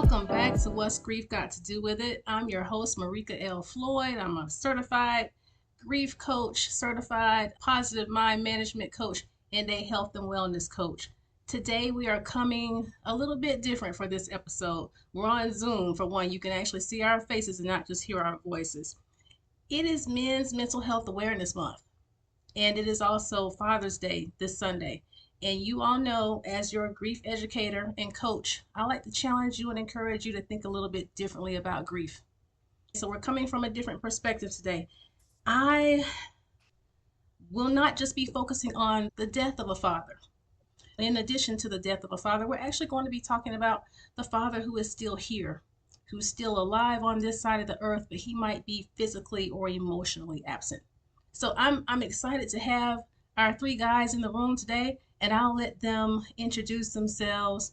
Welcome back to What's Grief Got to Do with It. I'm your host, Marika L. Floyd. I'm a certified grief coach, certified positive mind management coach, and a health and wellness coach. Today, we are coming a little bit different for this episode. We're on Zoom. For one, you can actually see our faces and not just hear our voices. It is Men's Mental Health Awareness Month, and it is also Father's Day this Sunday. And you all know, as your grief educator and coach, I like to challenge you and encourage you to think a little bit differently about grief. So we're coming from a different perspective today. I will not just be focusing on the death of a father. In addition to the death of a father, we're actually going to be talking about the father who is still here, who's still alive on this side of the earth, but he might be physically or emotionally absent. So I'm excited to have our three guys in the room today, and I'll let them introduce themselves.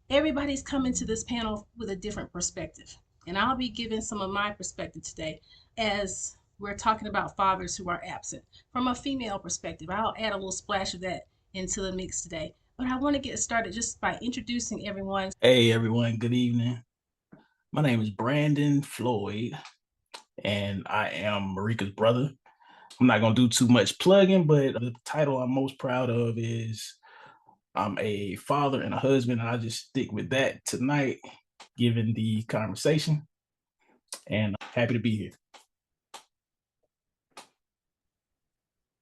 Everybody's coming to this panel with a different perspective, and I'll be giving some of my perspective today as we're talking about fathers who are absent. From a female perspective, I'll add a little splash of that into the mix today. But I want to get started just by introducing everyone. Hey everyone, good evening. My name is Brandon Floyd, and I am Marika's brother. I'm not gonna do too much plugging, but the title I'm most proud of is I'm a father and a husband, and I just stick with that tonight, given the conversation, and I'm happy to be here.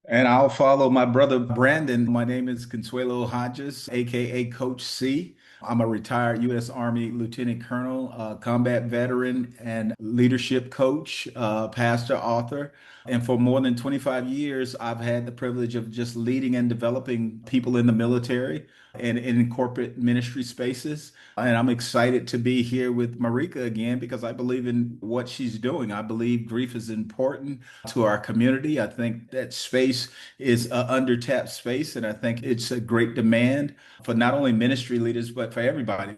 And I'll follow my brother Brandon. My name is Consuelo Hodges, aka Coach C. I'm a retired U.S. Army Lieutenant Colonel, combat veteran, and leadership coach, pastor, author. And for more than 25 years, I've had the privilege of just leading and developing people in the military and in corporate ministry spaces. And I'm excited to be here with Marika again because I believe in what she's doing. I believe grief is important to our community. I think that space is an under-tapped space, and I think it's a great demand for not only ministry leaders, but for everybody.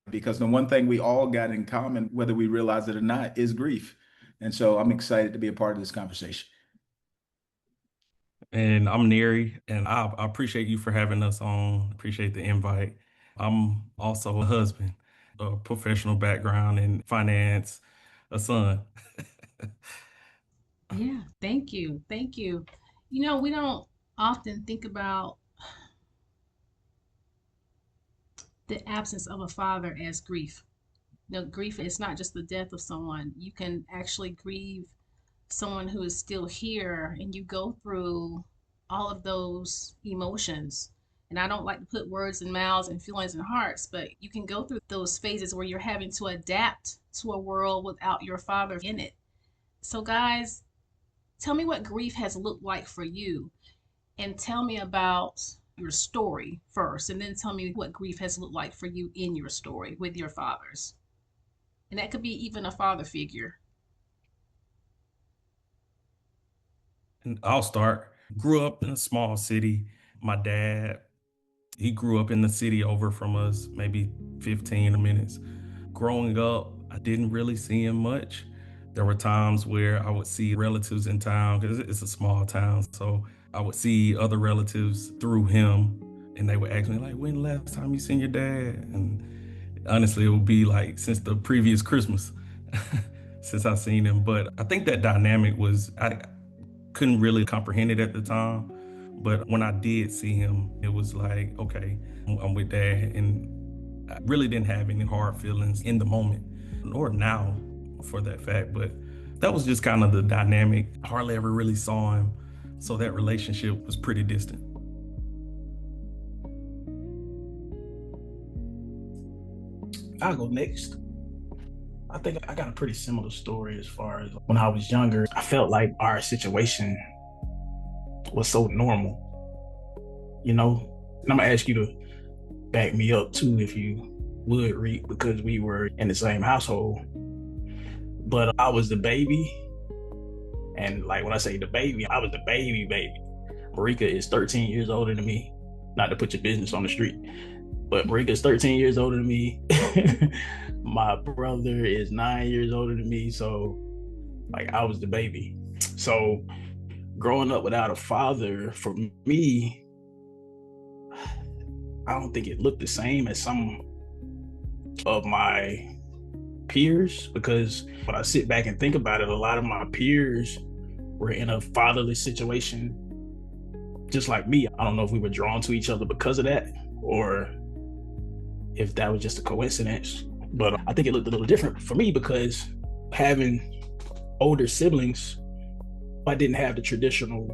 Because the one thing we all got in common, whether we realize it or not, is grief. And so I'm excited to be a part of this conversation. And I'm Neri, and I appreciate you for having us on. Appreciate the invite. I'm also a husband, a professional background in finance, a son. Yeah, thank you. Thank you. You know, we don't often think about the absence of a father as grief. You know, grief is not just the death of someone. You can actually grieve someone who is still here, and you go through all of those emotions. And I don't like to put words in mouths and feelings in hearts, but you can go through those phases where you're having to adapt to a world without your father in it. So, guys, tell me what grief has looked like for you, and tell me about your story first, and then tell me what grief has looked like for you in your story with your fathers. And that could be even a father figure. And I'll start. Grew up in a small city. My dad, he grew up in the city over from us, maybe 15 minutes. Growing up, I didn't really see him much. There were times where I would see relatives in town because it's a small town. So I would see other relatives through him, and they would ask me, like, when the last time you seen your dad? And honestly, it would be like since the previous Christmas since I seen him. But I think that dynamic was, I couldn't really comprehend it at the time. But when I did see him, it was like, okay, I'm with dad. And I really didn't have any hard feelings in the moment, or now for that fact. But that was just kind of the dynamic. I hardly ever really saw him. So that relationship was pretty distant. I'll go next. I think I got a pretty similar story as far as when I was younger. I felt like our situation was so normal, you know? And I'm gonna ask you to back me up too, if you would, read, because we were in the same household. But I was the baby. And like when I say the baby, I was the baby. Marika is 13 years older than me. Not to put your business on the street, but Marika is 13 years older than me. My brother is 9 years older than me. So like I was the baby. So growing up without a father, for me, I don't think it looked the same as some of my peers, because when I sit back and think about it, a lot of my peers were in a fatherless situation just like me. I don't know if we were drawn to each other because of that or if that was just a coincidence, but I think it looked a little different for me because having older siblings, I didn't have the traditional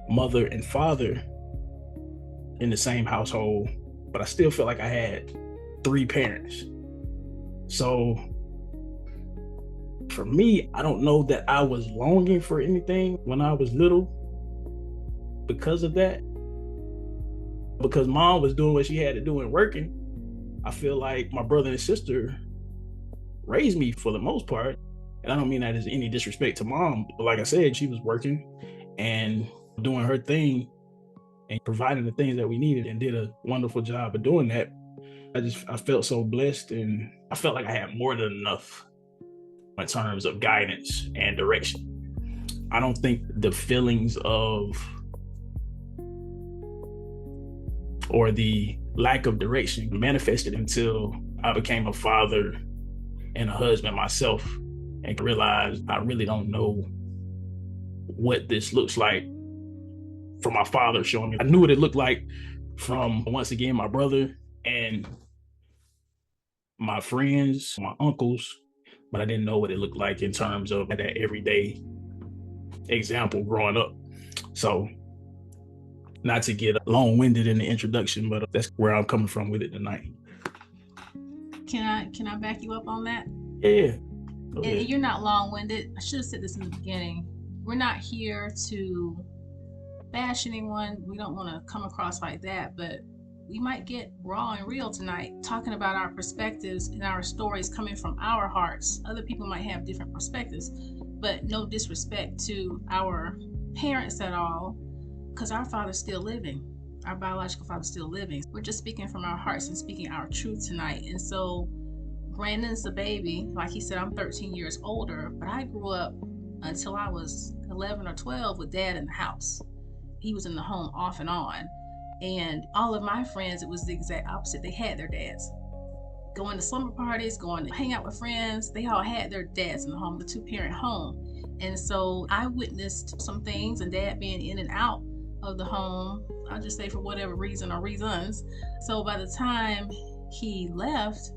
mother and father in the same household, but I still felt like I had 3 parents. So for me, I don't know that I was longing for anything when I was little because of that. Because mom was doing what she had to do and working, I feel like my brother and sister raised me for the most part. And I don't mean that as any disrespect to mom, but like I said, she was working and doing her thing and providing the things that we needed and did a wonderful job of doing that. I felt so blessed, and I felt like I had more than enough in terms of guidance and direction. I don't think the feelings of or the lack of direction manifested until I became a father and a husband myself and realized I really don't know what this looks like from my father showing me. I knew what it looked like from, once again, my brother and my friends, my uncles, but I didn't know what it looked like in terms of that everyday example growing up. So not to get long-winded in the introduction, but that's where I'm coming from with it tonight. Can I back you up on that? Yeah. And you're not long-winded. I should have said this in the beginning. We're not here to bash anyone. We don't want to come across like that, but we might get raw and real tonight, talking about our perspectives and our stories coming from our hearts. Other people might have different perspectives, but no disrespect to our parents at all, because our father's still living. Our biological father's still living. We're just speaking from our hearts and speaking our truth tonight. And so Brandon's a baby. Like he said, I'm 13 years older, but I grew up until I was 11 or 12 with dad in the house. He was in the home off and on. And all of my friends, it was the exact opposite. They had their dads. Going to slumber parties, going to hang out with friends, they all had their dads in the home, the 2-parent home. And so I witnessed some things, and dad being in and out of the home, I'll just say for whatever reason or reasons. So by the time he left,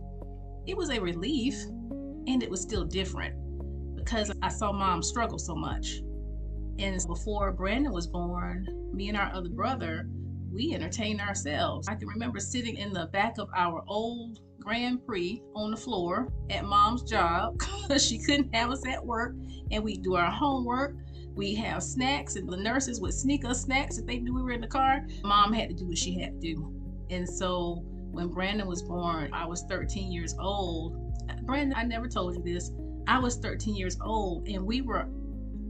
it was a relief, and it was still different because I saw mom struggle so much. And before Brandon was born, me and our other brother, we entertained ourselves. I can remember sitting in the back of our old Grand Prix on the floor at mom's job because she couldn't have us at work, and we'd do our homework. We have snacks, and the nurses would sneak us snacks if they knew we were in the car. Mom had to do what she had to do. And so when Brandon was born, I was 13 years old. Brandon, I never told you this. I was 13 years old, and we were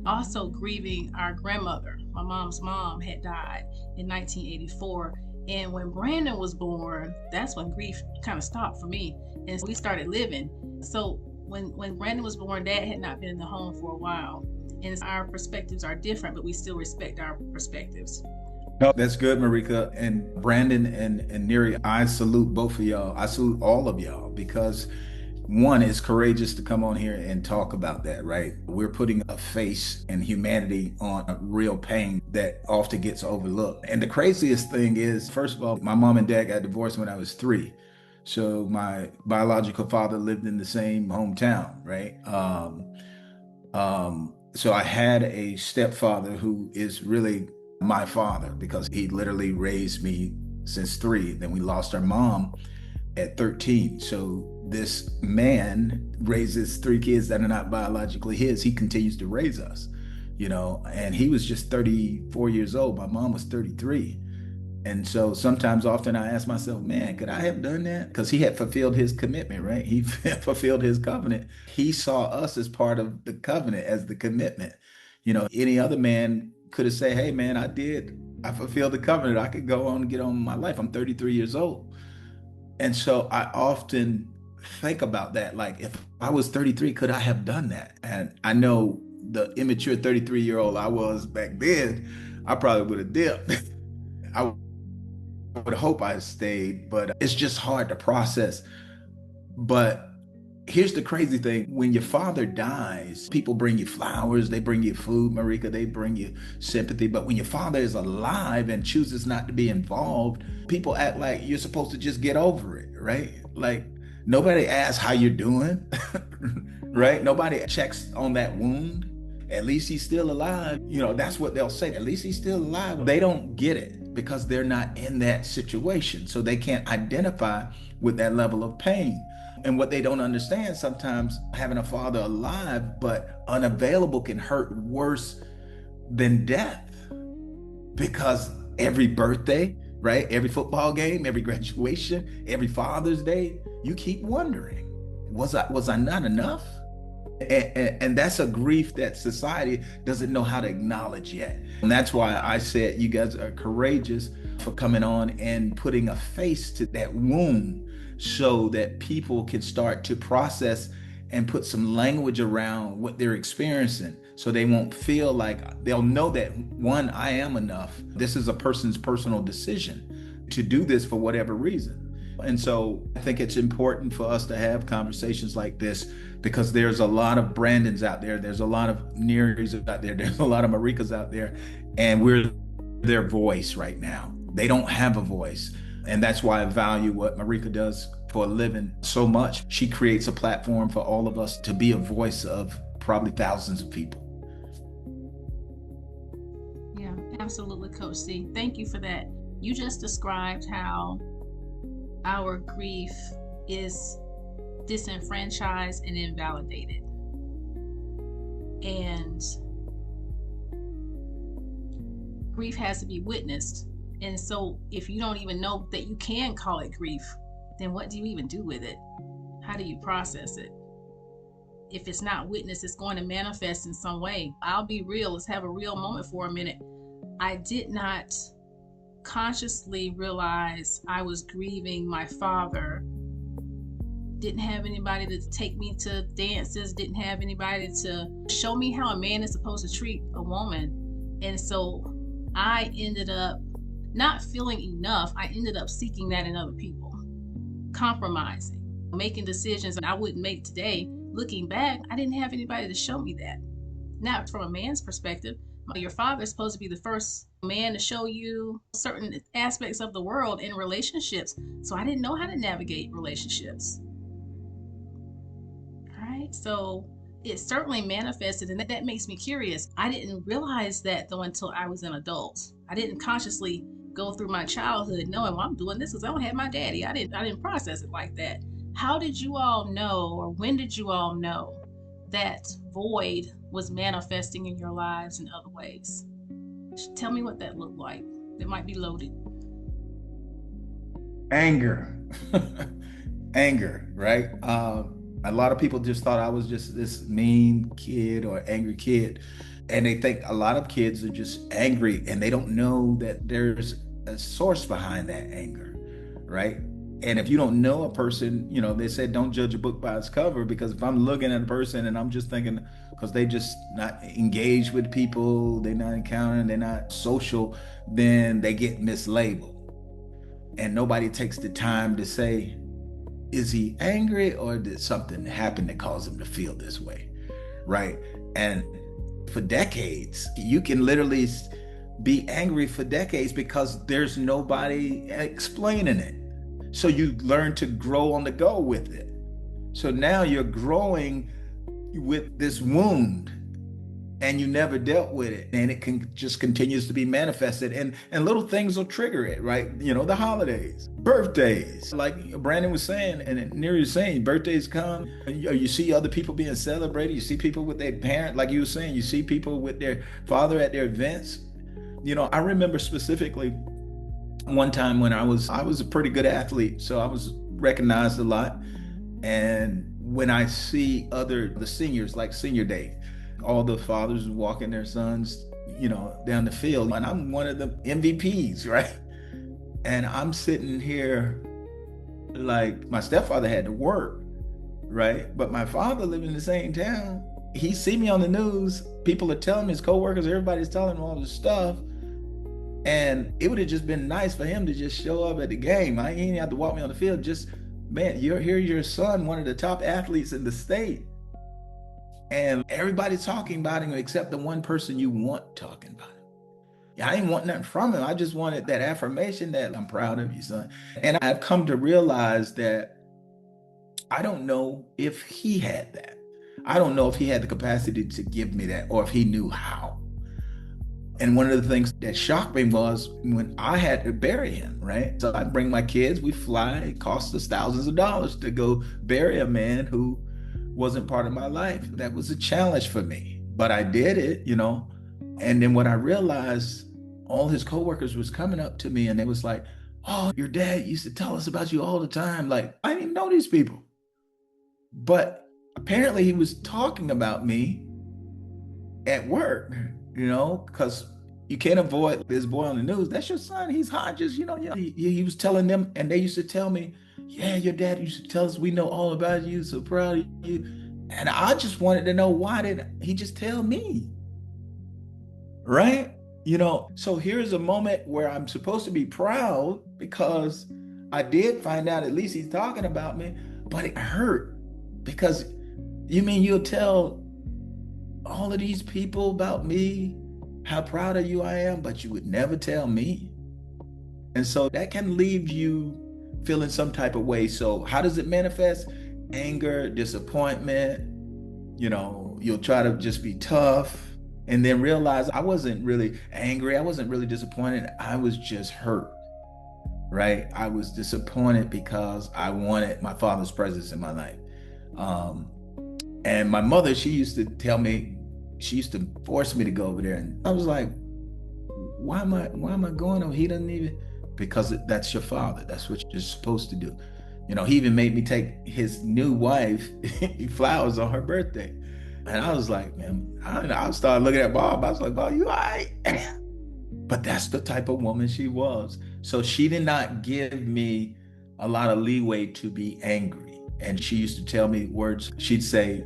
also grieving our grandmother. My mom's mom had died in 1984. And when Brandon was born, that's when grief kind of stopped for me. And we started living. So when Brandon was born, dad had not been in the home for a while. And our perspectives are different, but we still respect our perspectives. No, that's good, Marika. And Brandon and Neri, I salute both of y'all. I salute all of y'all because one, is courageous to come on here and talk about that, right? We're putting a face and humanity on a real pain that often gets overlooked. And the craziest thing is, first of all, my mom and dad got divorced when I was 3. So my biological father lived in the same hometown, right? So I had a stepfather who is really my father because he literally raised me since 3. Then we lost our mom at 13. So this man raises 3 kids that are not biologically his. He continues to raise us, and he was just 34 years old. My mom was 33. And so sometimes often I ask myself, man, could I have done that? Because he had fulfilled his commitment, right? He fulfilled his covenant. He saw us as part of the covenant, as the commitment. Any other man could have said, hey, man, I fulfilled the covenant. I could go on and get on with my life. I'm 33 years old. And so I often think about that. Like, if I was 33, could I have done that? And I know the immature 33-year-old I was back then, I probably would have dipped. I would hope I stayed, but it's just hard to process. But Here's the crazy thing. When your father dies, people bring you flowers, they bring you food, Marika, they bring you sympathy. But when your father is alive and chooses not to be involved, people act like you're supposed to just get over it, right? Like nobody asks how you're doing, right? Nobody checks on that wound. At least he's still alive. That's what they'll say. At least he's still alive. They don't get it because they're not in that situation. So they can't identify with that level of pain. And what they don't understand, sometimes having a father alive but unavailable can hurt worse than death, because every birthday, right? Every football game, every graduation, every Father's Day, you keep wondering, was I not enough? And that's a grief that society doesn't know how to acknowledge yet. And that's why I said you guys are courageous for coming on and putting a face to that wound so that people can start to process and put some language around what they're experiencing, so they won't feel like, they'll know that, one, I am enough. This is a person's personal decision to do this for whatever reason. And so I think it's important for us to have conversations like this, because there's a lot of Brandons out there. There's a lot of Nearys out there. There's a lot of Marikas out there, and we're their voice right now. They don't have a voice. And that's why I value what Marika does for a living so much. She creates a platform for all of us to be a voice of probably thousands of people. Yeah, absolutely, Coach C. Thank you for that. You just described how our grief is disenfranchised and invalidated. And grief has to be witnessed. And so if you don't even know that you can call it grief, then what do you even do with it? How do you process it? If it's not witnessed, it's going to manifest in some way. I'll be real. Let's have a real moment for a minute. I did not consciously realize I was grieving my father. Didn't have anybody to take me to dances, didn't have anybody to show me how a man is supposed to treat a woman. And so I ended up not feeling enough. I ended up seeking that in other people, compromising, making decisions I wouldn't make today. Looking back, I didn't have anybody to show me that. Not from a man's perspective. Your father is supposed to be the first man to show you certain aspects of the world in relationships. So I didn't know how to navigate relationships. All right. So it certainly manifested, and that makes me curious. I didn't realize that though until I was an adult. I didn't consciously go through my childhood knowing, well, I'm doing this because I don't have my daddy. I didn't process it like that. How did you all know, or when did you all know that void was manifesting in your lives in other ways? Tell me what that looked like. It might be loaded. Anger. Anger, right? A lot of people just thought I was just this mean kid or angry kid. And they think a lot of kids are just angry and they don't know that there's a source behind that anger, right? And if you don't know a person, they said don't judge a book by its cover, because if I'm looking at a person and I'm just thinking, because they just not engaged with people, they're not encountering, they're not social, then they get mislabeled. And nobody takes the time to say, is he angry or did something happen that caused him to feel this way, right? And for decades, you can literally be angry for decades because there's nobody explaining it. So you learn to grow on the go with it. So now you're growing with this wound and you never dealt with it, and it can just continues to be manifested, and little things will trigger it, right? The holidays, birthdays, like Brandon was saying and Neri was saying, birthdays come, you see other people being celebrated, you see people with their parent, like you were saying, you see people with their father at their events. I remember specifically one time when I was a pretty good athlete, so I was recognized a lot. And when I see the seniors, like senior day, all the fathers walking their sons, down the field, and I'm one of the MVPs, right? And I'm sitting here like my stepfather had to work, right? But my father lived in the same town. He see me on the news. People are telling me, his coworkers, everybody's telling him all this stuff. And it would have just been nice for him to just show up at the game. He didn't have to walk me on the field, just man, here's your son, one of the top athletes in the state. And everybody's talking about him except the one person you want talking about him. Yeah, I didn't want nothing from him. I just wanted that affirmation that I'm proud of you, son. And I've come to realize that I don't know if he had that. I don't know if he had the capacity to give me that or if he knew how. And one of the things that shocked me was when I had to bury him, right? So I bring my kids, we fly, it costs us thousands of dollars to go bury a man who wasn't part of my life. That was a challenge for me, but I did it, you know? And then when I realized all his coworkers was coming up to me and they was like, oh, your dad used to tell us about you all the time. Like, I didn't even know these people. But apparently he was talking about me at work, you know, because you can't avoid this boy on the news. That's your son. He's Hodges, you know. Yeah, he was telling them, and they used to tell me, yeah, your dad used to tell us we know all about you, so proud of you. And I just wanted to know, why did he just tell me? Right? You know, so here's a moment where I'm supposed to be proud because I did find out at least he's talking about me, but it hurt because you mean you'll tell all of these people about me, how proud of you I am, but you would never tell me. And so that can leave you feeling some type of way. So how does it manifest? Anger, disappointment, you know, you'll try to just be tough and then realize I wasn't really angry. I wasn't really disappointed. I was just hurt, right? I was disappointed because I wanted my father's presence in my life. And my mother, she used to tell me, she used to force me to go over there. And I was like, why am I going over? He doesn't even, because that's your father. That's what you're supposed to do. You know, he even made me take his new wife flowers on her birthday. And I was like, man, I started looking at Bob. I was like, Bob, you all right? But that's the type of woman she was. So she did not give me a lot of leeway to be angry. And she used to tell me words. She'd say,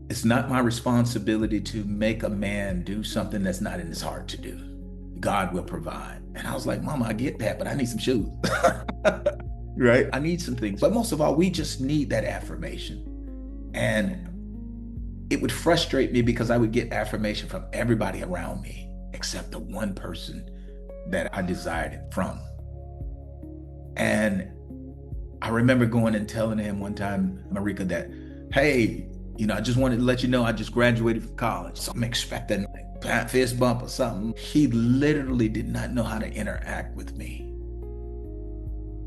it's not my responsibility to make a man do something that's not in his heart to do. God will provide. And I was like, Mama, I get that, but I need some shoes. Right? I need some things. But most of all, we just need that affirmation. And it would frustrate me because I would get affirmation from everybody around me, except the one person that I desired it from. And I remember going and telling him one time, Marika, that, hey, you know, I just wanted to let you know I just graduated from college. So I'm expecting like a fist bump or something. He literally did not know how to interact with me.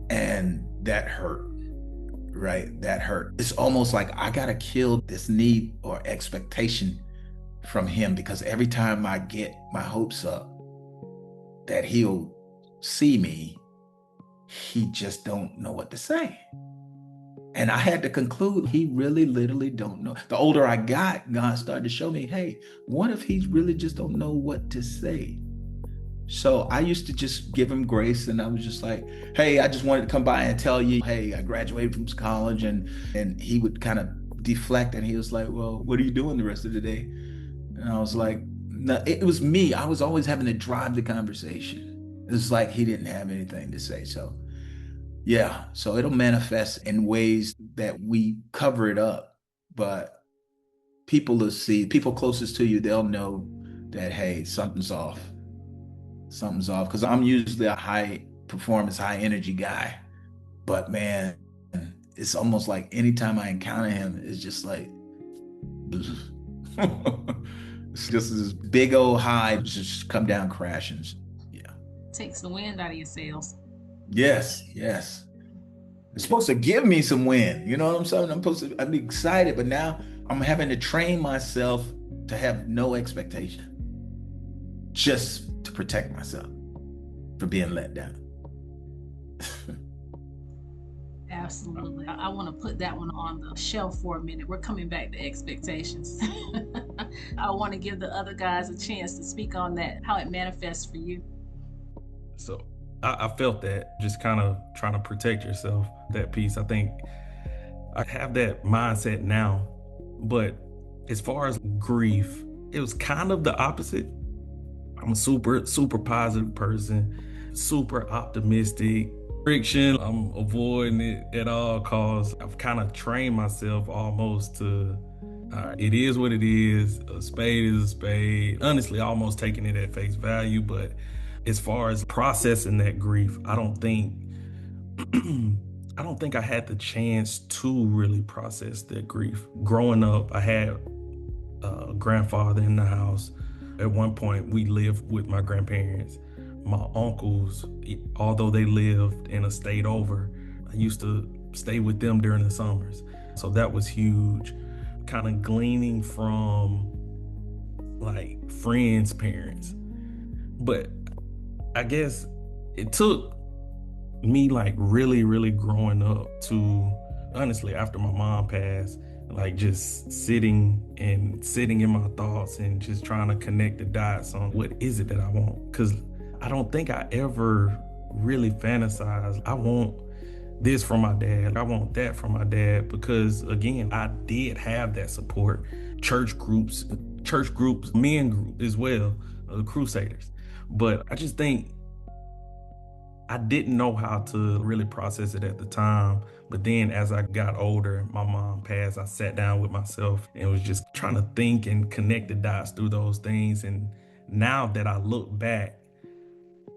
And that hurt, right? That hurt. It's almost like I gotta kill this need or expectation from him because every time I get my hopes up that he'll see me, he just don't know what to say. And I had to conclude he really literally don't know. The older I got, God started to show me, hey, what if he really just don't know what to say? So I used to just give him grace and I was just like, hey, I just wanted to come by and tell you, hey, I graduated from college. And he would kind of deflect and he was like, well, what are you doing the rest of the day? And I was like, no, it was me. I was always having to drive the conversation. It was like he didn't have anything to say. So yeah, so it'll manifest in ways that we cover it up, but people will see, people closest to you, they'll know that, hey, something's off. Something's off. Because I'm usually a high performance, high energy guy. But man, it's almost like anytime I encounter him, it's just like, it's just this big old high just come down crashing. Yeah. Takes the wind out of your sails. Yes. It's supposed to give me some wind. You know what I'm saying? I'm excited, but now I'm having to train myself to have no expectation. Just to protect myself from being let down. Absolutely. I want to put that one on the shelf for a minute. We're coming back to expectations. I want to give the other guys a chance to speak on that, how it manifests for you. So I felt that, just kind of trying to protect yourself, that piece. I think I have that mindset now, but as far as grief, it was kind of the opposite. I'm a super positive person, super optimistic, Friction, I'm avoiding it at all costs. I've kind of trained myself almost to, all right, it is what it is. A spade is a spade. Honestly, almost taking it at face value. But as far as processing that grief, I don't think I had the chance to really process that grief. Growing up, I had a grandfather in the house. At one point, we lived with my grandparents. My uncles, although they lived in a state over, I used to stay with them during the summers. So that was huge. Kind of gleaning from like friends' parents. But I guess it took me like really, really growing up to, honestly, after my mom passed, like just sitting in my thoughts and just trying to connect the dots on what is it that I want. Because I don't think I ever really fantasized, I want this from my dad, I want that from my dad, because again, I did have that support. Church groups, men group as well, Crusaders. But I just think I didn't know how to really process it at the time. But then as I got older, my mom passed, I sat down with myself and was just trying to think and connect the dots through those things. And now that I look back,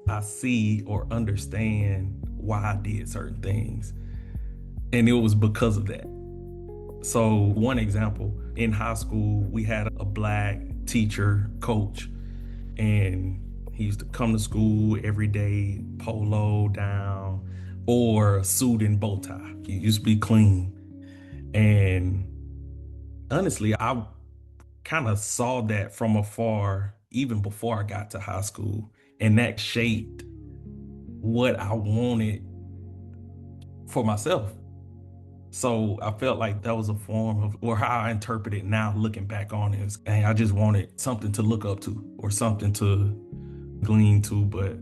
I see or understand why I did certain things. And it was because of that. So one example, in high school, we had a Black teacher, coach, and he used to come to school every day, polo down, or suit and bow tie. He used to be clean. And honestly, I kind of saw that from afar, even before I got to high school. And that shaped what I wanted for myself. So I felt like that was a form of, or how I interpret it now, looking back on it, is, I just wanted something to look up to or something to glean to. But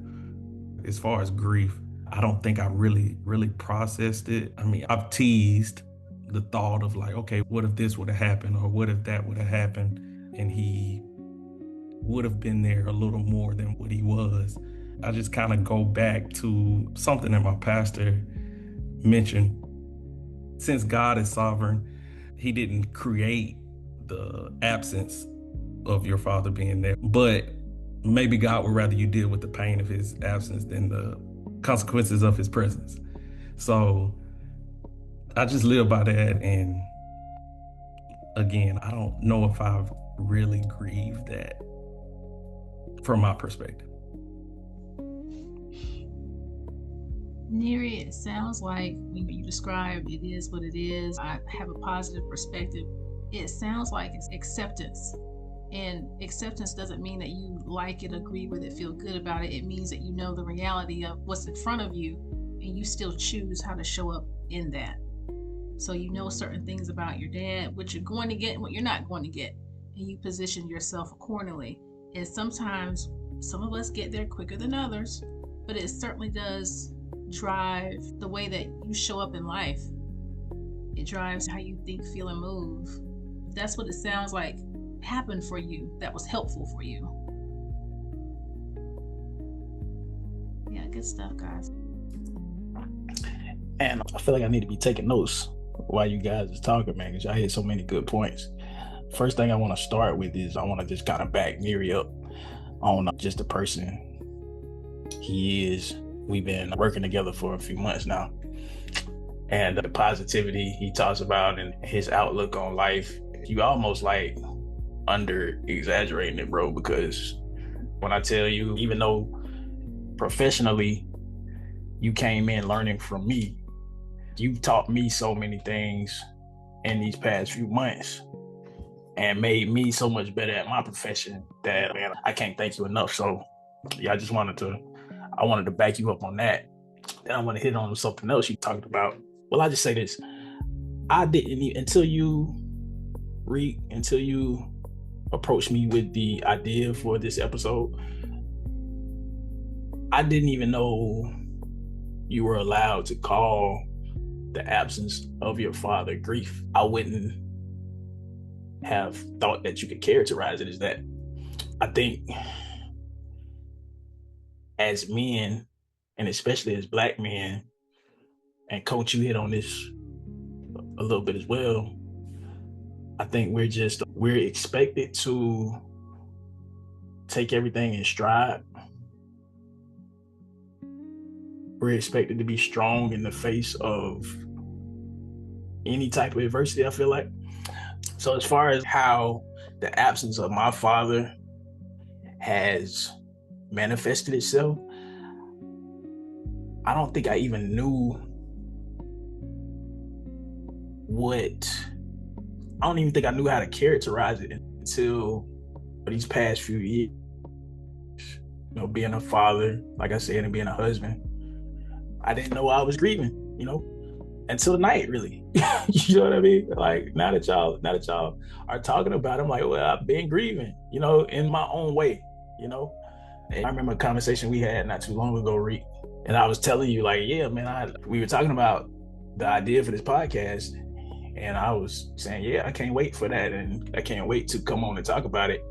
as far as grief, I don't think I really processed it. I mean, I've teased the thought of like, okay, what if this would have happened, or what if that would have happened, and he would have been there a little more than what he was. I just kind of go back to something that my pastor mentioned. Since God is sovereign, he didn't create the absence of your father being there, but maybe God would rather you deal with the pain of his absence than the consequences of his presence. So I just live by that. And again, I don't know if I've really grieved that from my perspective. Neri, it sounds like when you describe it is what it is, I have a positive perspective. It sounds like it's acceptance. And acceptance doesn't mean that you like it, agree with it, feel good about it. It means that you know the reality of what's in front of you, and you still choose how to show up in that. So you know certain things about your dad, what you're going to get and what you're not going to get, and you position yourself accordingly. And sometimes some of us get there quicker than others, but it certainly does drive the way that you show up in life. It drives how you think, feel, and move. That's what it sounds like happened for you, that was helpful for you. Yeah, good stuff, guys. And I feel like I need to be taking notes while you guys is talking, man, because I hit so many good points. First thing I want to start with is I want to just kind of back Neri up on just the person he is. We've been working together for a few months now, and the positivity he talks about and his outlook on life, you almost like under exaggerating it, bro, because when I tell you, even though professionally you came in learning from me, you've taught me so many things in these past few months and made me so much better at my profession that, man, I can't thank you enough. So yeah, I wanted to back you up on that. Then I want to hit on something else you talked about. Well, I just say this. I didn't even, until you approached me with the idea for this episode, I didn't even know you were allowed to call the absence of your father grief. I wouldn't have thought that you could characterize it as that. I think as men, and especially as Black men, and Coach, you hit on this a little bit as well. I think we're expected to take everything in stride. We're expected to be strong in the face of any type of adversity, I feel like. So as far as how the absence of my father has manifested itself, I don't think I even knew I don't even think I knew how to characterize it until these past few years. You know, being a father, like I said, and being a husband, I didn't know I was grieving, you know, until tonight, really. You know what I mean? Like now that y'all are talking about it, I'm like, well, I've been grieving, you know, in my own way, you know. And I remember a conversation we had not too long ago, Reek, and I was telling you, like, yeah, man, we were talking about the idea for this podcast, and I was saying, yeah, I can't wait for that, and I can't wait to come on and talk about it.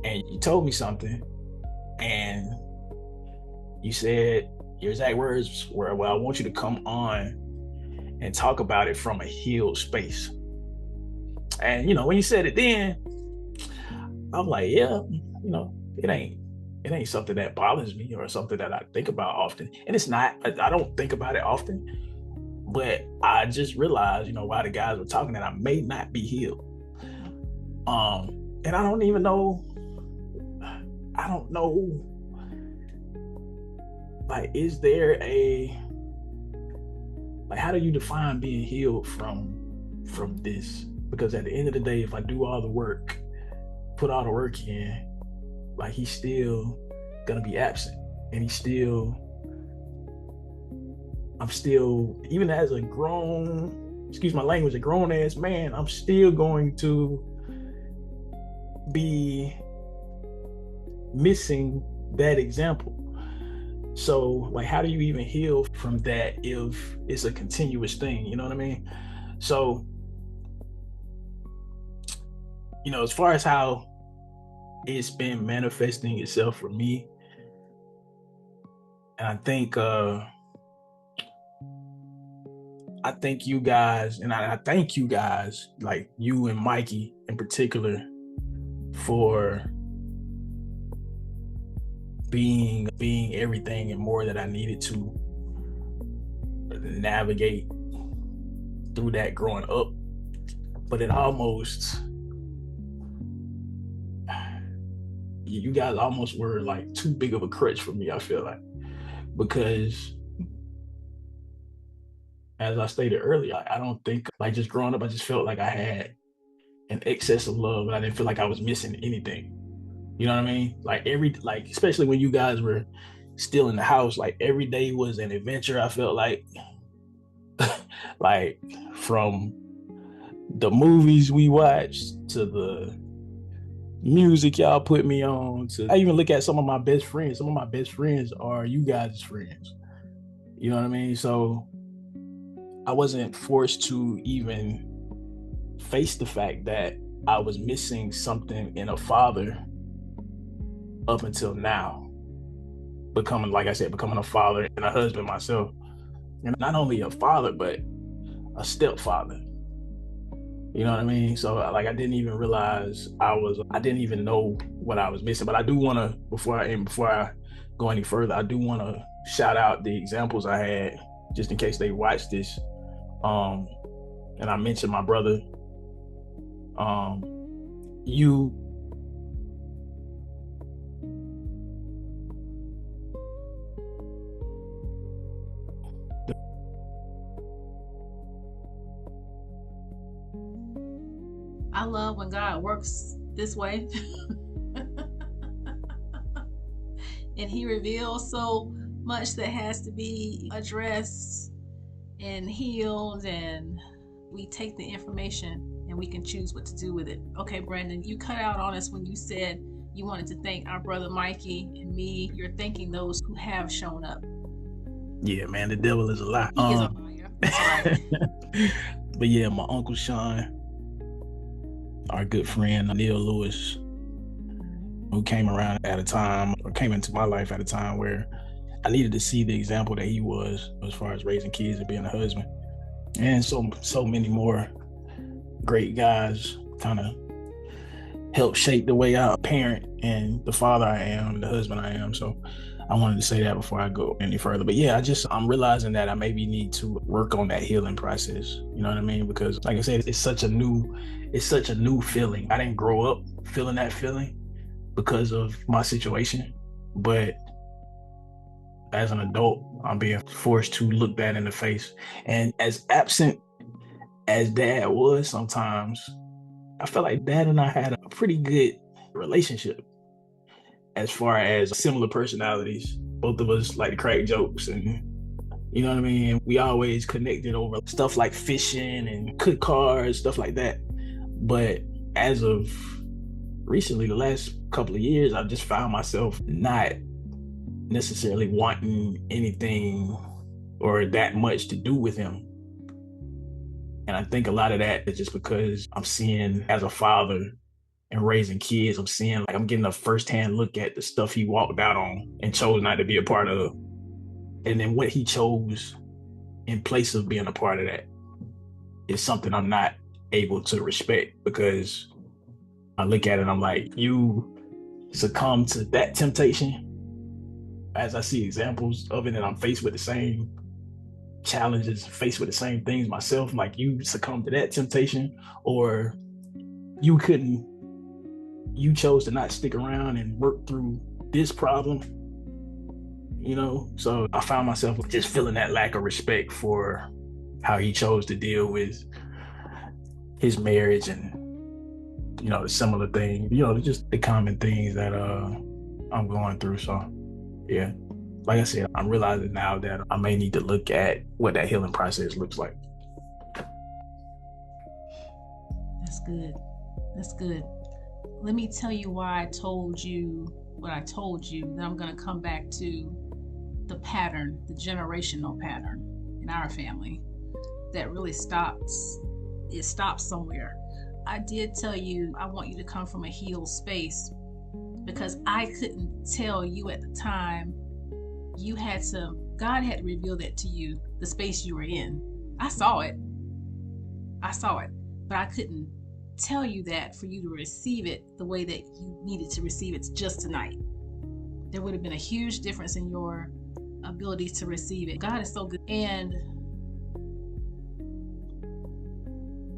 And you told me something, and you said your exact words were, well, I want you to come on and talk about it from a healed space. And, you know, when you said it then, I'm like, yeah, you know, it ain't something that bothers me or something that I think about often. And it's not, I don't think about it often, but I just realized, you know, while the guys were talking that I may not be healed. And I don't know, like, is there how do you define being healed from this? Because at the end of the day, if I do all the work, put all the work in, like, he's still gonna be absent. And I'm still, even as a grown, excuse my language, a grown ass man, I'm still going to be missing that example. So, like, how do you even heal from that if it's a continuous thing? You know what I mean? So, you know, as far as how it's been manifesting itself for me, and I think you guys, and I thank you guys, like you and Mikey in particular, for being everything and more that I needed to navigate through that growing up. But it almost, you guys almost were like too big of a crutch for me, I feel like, because as I stated earlier, I don't think, like, just growing up, I just felt like I had an excess of love, and I didn't feel like I was missing anything. You know what I mean? Like, especially when you guys were still in the house, like, every day was an adventure, I felt like. Like, from the movies we watched to the music y'all put me on, to I even look at some of my best friends. Some of my best friends are you guys' friends. You know what I mean? So I wasn't forced to even face the fact that I was missing something in a father up until now, becoming a father and a husband myself, and not only a father but a stepfather. You know what I mean? So, like, I didn't even realize I didn't even know what I was missing. But I do want to, before I go any further, I do want to shout out the examples I had, just in case they watch this. And I mentioned my brother. I love when God works this way. And he reveals so much that has to be addressed and healed, and we take the information and we can choose what to do with it. Okay, Brandon, you cut out on us when you said you wanted to thank our brother Mikey and me. You're thanking those who have shown up. Yeah, man, the devil is a lie. He is a liar. That's right. But yeah, my Uncle Sean, our good friend Neil Lewis, who came into my life at a time where I needed to see the example that he was as far as raising kids and being a husband. And so many more great guys kind of helped shape the way I parent and the father I am, the husband I am. So I wanted to say that before I go any further. But yeah, I'm realizing that I maybe need to work on that healing process. You know what I mean? Because like I said, it's such a new feeling. I didn't grow up feeling that feeling because of my situation. But as an adult, I'm being forced to look that in the face. And as absent as dad was sometimes, I felt like dad and I had a pretty good relationship as far as similar personalities. Both of us like to crack jokes and you know what I mean? We always connected over stuff like fishing and cook cars, stuff like that. But as of recently, the last couple of years, I've just found myself not necessarily wanting anything or that much to do with him. And I think a lot of that is just because I'm seeing as a father and raising kids, I'm seeing like I'm getting a firsthand look at the stuff he walked out on and chose not to be a part of. And then what he chose in place of being a part of that is something I'm not able to respect, because I look at it and I'm like, you succumb to that temptation as I see examples of it, and I'm faced with the same challenges, faced with the same things myself. Like, you succumb to that temptation, or you chose to not stick around and work through this problem, you know? So I found myself just feeling that lack of respect for how he chose to deal with his marriage and, you know, the similar things, you know, just the common things that I'm going through. So yeah, like I said, I'm realizing now that I may need to look at what that healing process looks like. That's good. That's good. Let me tell you why I told you what I told you. Then I'm going to come back to the pattern, the generational pattern in our family that really stops. It stops somewhere. I did tell you I want you to come from a healed space, because I couldn't tell you at the time. God had to reveal that to you, the space you were in. I saw it, but I couldn't tell you that for you to receive it the way that you needed to receive it just tonight. There would have been a huge difference in your ability to receive it. God is so good. And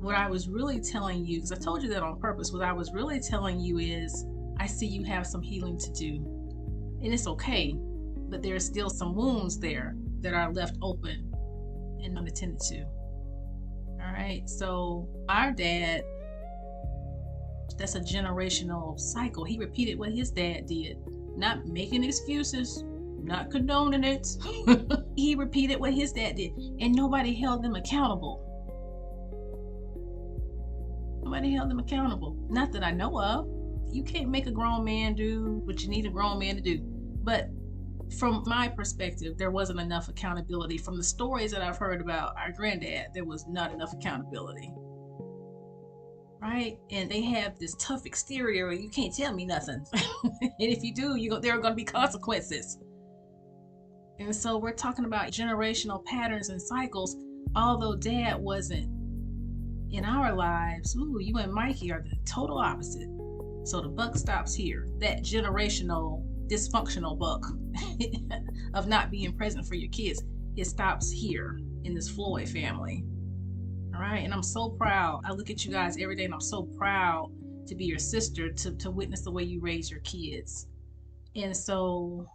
what I was really telling you, because I told you that on purpose, what I was really telling you is, I see you have some healing to do. And it's okay, but there's still some wounds there that are left open and unattended to. All right, so our dad, that's a generational cycle. He repeated what his dad did, not making excuses, not condoning it. He repeated what his dad did, and nobody held them accountable. Nobody held them accountable. Not that I know of. You can't make a grown man do what you need a grown man to do. But from my perspective, there wasn't enough accountability. From the stories that I've heard about our granddad, there was not enough accountability. Right? And they have this tough exterior where you can't tell me nothing. And if you do, there are going to be consequences. And so we're talking about generational patterns and cycles. Although dad wasn't in our lives, you and Mikey are the total opposite. So the buck stops here. That generational dysfunctional buck of not being present for your kids, it stops here in this Floyd family. All right. And I'm so proud. I look at you guys every day and I'm so proud to be your sister, to witness the way you raise your kids. And so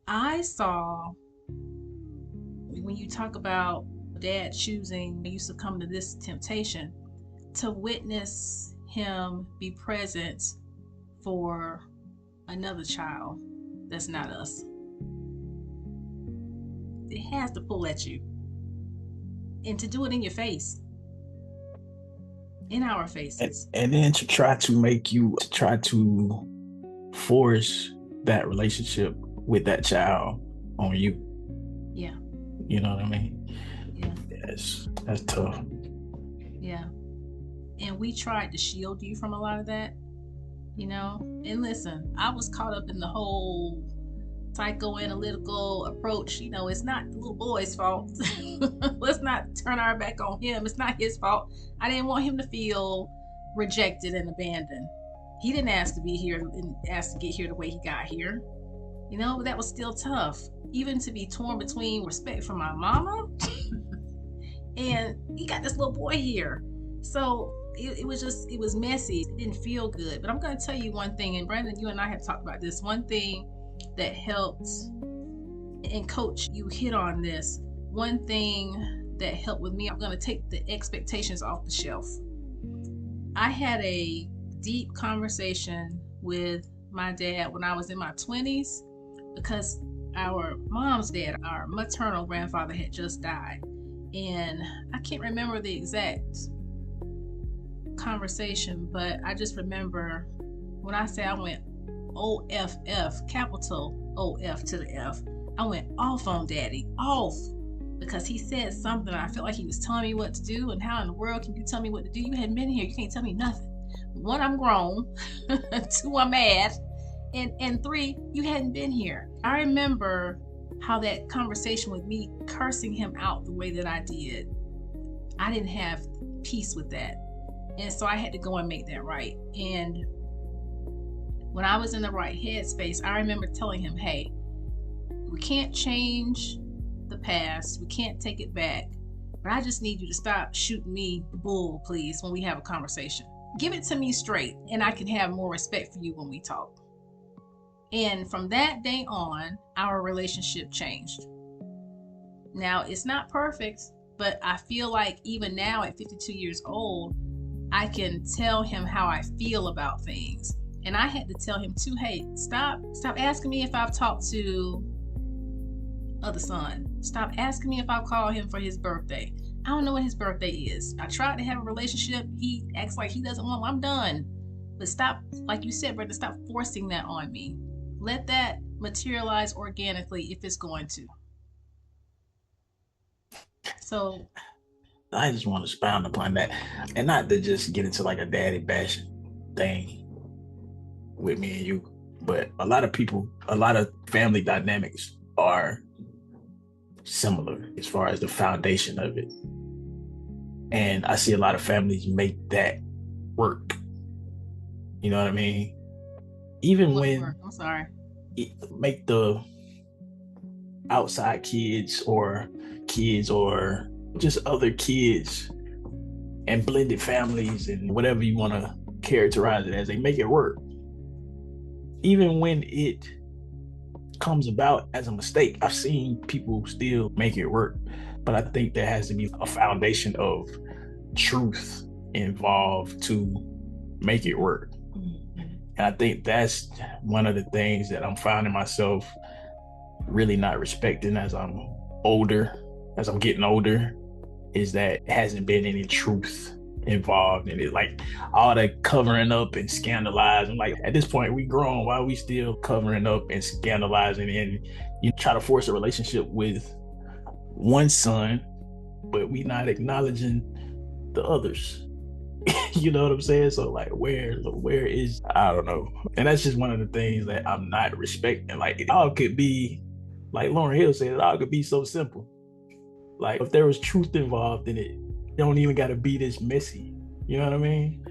I saw, when you talk about dad choosing, you succumb to this temptation, to witness him be present for another child that's not us. It has to pull at you. And to do it in your face. In our faces. And then to try to force that relationship with that child on you. Yeah. You know what I mean? Yeah. That's tough. Yeah. And we tried to shield you from a lot of that, you know? And listen, I was caught up in the whole psychoanalytical approach. It's not the little boy's fault. Let's not turn our back on him. It's not his fault. I didn't want him to feel rejected and abandoned. He didn't ask to be here and ask to get here the way he got here. But that was still tough. Even to be torn between respect for my mama and he got this little boy here. So it was messy. It didn't feel good. But I'm going to tell you one thing, and Brandon, you and I have talked about this. One thing that helped, and Coach, you hit on this. One thing that helped with me, I'm going to take the expectations off the shelf. I had a deep conversation with my dad when I was in my 20s because our mom's dad, our maternal grandfather, had just died. And I can't remember the exact conversation, but I just remember when I say I went OFF, capital OF to the F, I went off on Daddy, off, because he said something. I felt like he was telling me what to do, and how in the world can you tell me what to do? You hadn't been here. You can't tell me nothing. One, I'm grown. Two, I'm mad. And three, you hadn't been here. I remember how that conversation with me cursing him out the way that I did, I didn't have peace with that. And so I had to go and make that right. And when I was in the right headspace, I remember telling him, hey, we can't change the past. We can't take it back. But I just need you to stop shooting me the bull, please, when we have a conversation. Give it to me straight, and I can have more respect for you when we talk. And from that day on, our relationship changed. Now, it's not perfect, but I feel like even now at 52 years old, I can tell him how I feel about things. And I had to tell him too, hey, stop asking me if I've talked to other son. Stop asking me if I've called him for his birthday. I don't know what his birthday is. I tried to have a relationship. He acts like he doesn't want. I'm done. But stop, like you said, brother, stop forcing that on me. Let that materialize organically if it's going to. So I just want to expound upon that, and not to just get into like a daddy bashing thing with me and you, but a lot of family dynamics are similar as far as the foundation of it. And I see a lot of families make that work. You know what I mean? Even when I'm sorry, make the outside kids or just other kids and blended families and whatever you want to characterize it as, they make it work. Even when it comes about as a mistake, I've seen people still make it work. But I think there has to be a foundation of truth involved to make it work. And I think that's one of the things that I'm finding myself really not respecting as I'm getting older, is that it hasn't been any truth involved in it. Like all that covering up and scandalizing. Like at this point, we grown. Why are we still covering up and scandalizing? And you try to force a relationship with one son, but we not acknowledging the others. You know what I'm saying? So like, where is, I don't know. And that's just one of the things that I'm not respecting. Like it all could be, like Lauryn Hill said, it all could be so simple. Like if there was truth involved in it, you don't even got to be this messy. You know what I mean?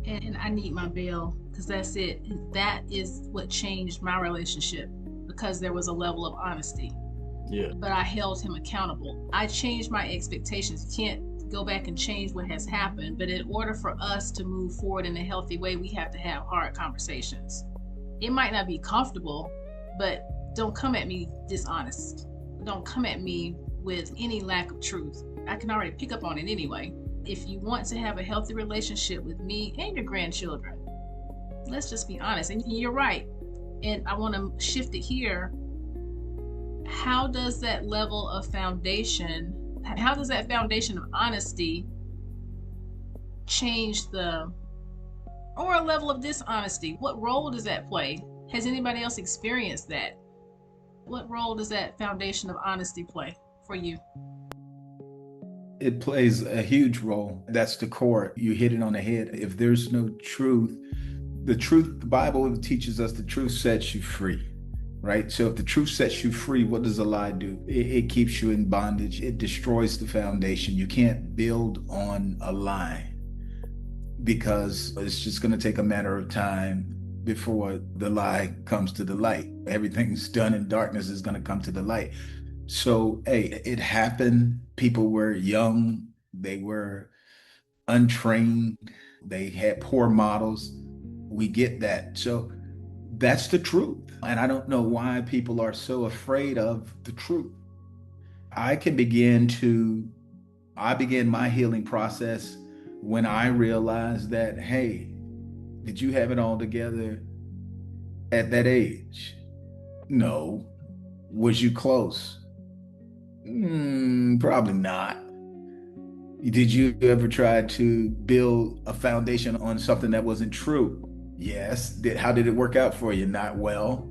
And I need my bail, because that's it. That is what changed my relationship, because there was a level of honesty. Yeah. But I held him accountable. I changed my expectations. You can't go back and change what has happened, but in order for us to move forward in a healthy way, we have to have hard conversations. It might not be comfortable, but don't come at me dishonest. Don't come at me with any lack of truth. I can already pick up on it anyway. If you want to have a healthy relationship with me and your grandchildren, let's just be honest. And you're right. And I want to shift it here. How does that level of foundation, how does that foundation of honesty change or a level of dishonesty? What role does that play? Has anybody else experienced that? What role does that foundation of honesty play for you? It plays a huge role. That's the core. You hit it on the head. If there's no truth, The truth, the Bible teaches us the truth sets you free, right? So if the truth sets you free, what does a lie do? It keeps you in bondage. It destroys the foundation. You can't build on a lie because it's just going to take a matter of time before the lie comes to the light. Everything's done in darkness is going to come to the light. So, hey, it happened. People were young. They were untrained. They had poor models. We get that. So that's the truth. And I don't know why people are so afraid of the truth. I began my healing process when I realized that, hey, did you have it all together at that age? No. Was you close? Probably not. Did you ever try to build a foundation on something that wasn't true? Yes. How did it work out for you? Not well.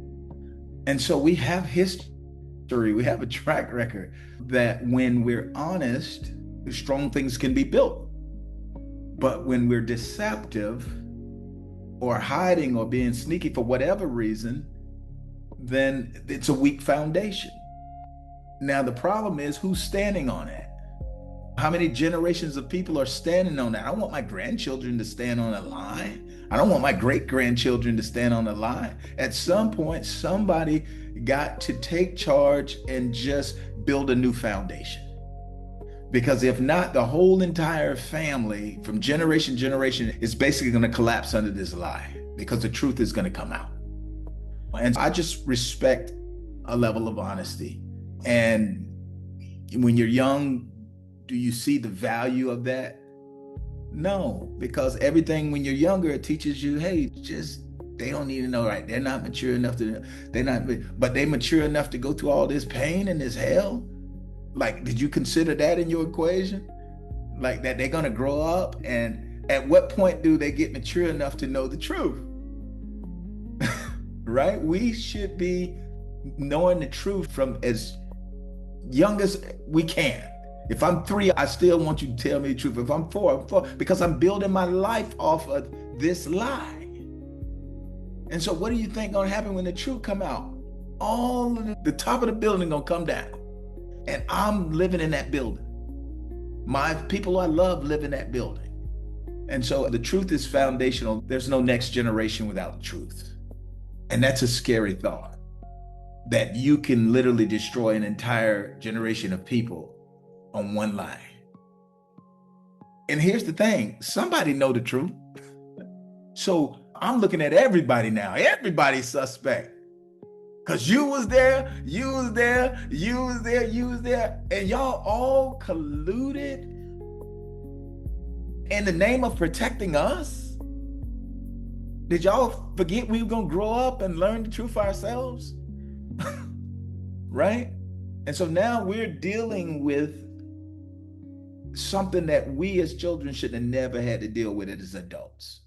And so we have history, we have a track record that when we're honest, strong things can be built. But when we're deceptive or hiding or being sneaky for whatever reason, then it's a weak foundation. Now, the problem is who's standing on it? How many generations of people are standing on that? I want my grandchildren to stand on a line. I don't want my great-grandchildren to stand on a line. At some point, somebody got to take charge and just build a new foundation. Because if not, the whole entire family from generation to generation is basically going to collapse under this lie because the truth is going to come out. And I just respect a level of honesty. And when you're young, do you see the value of that? No, because everything when you're younger, it teaches you, hey, they don't need to know, right? They're not mature enough but they mature enough to go through all this pain and this hell. Like, did you consider that in your equation? Like that they're gonna grow up, and at what point do they get mature enough to know the truth? Right? We should be knowing the truth from as young as we can. If I'm 3, I still want you to tell me the truth. If I'm 4, I'm 4, because I'm building my life off of this lie. And so what do you think gonna happen when the truth come out? All of the top of the building gonna come down. And I'm living in that building. My people I love live in that building. And so the truth is foundational. There's no next generation without the truth. And that's a scary thought, that you can literally destroy an entire generation of people on one lie. And here's the thing, somebody know the truth. So I'm looking at everybody now. Everybody's suspect. Because you was there, you was there, you was there, you was there, and y'all all colluded in the name of protecting us? Did y'all forget we were gonna grow up and learn the truth for ourselves? Right? And so now we're dealing with something that we as children should have never had to deal with it as adults.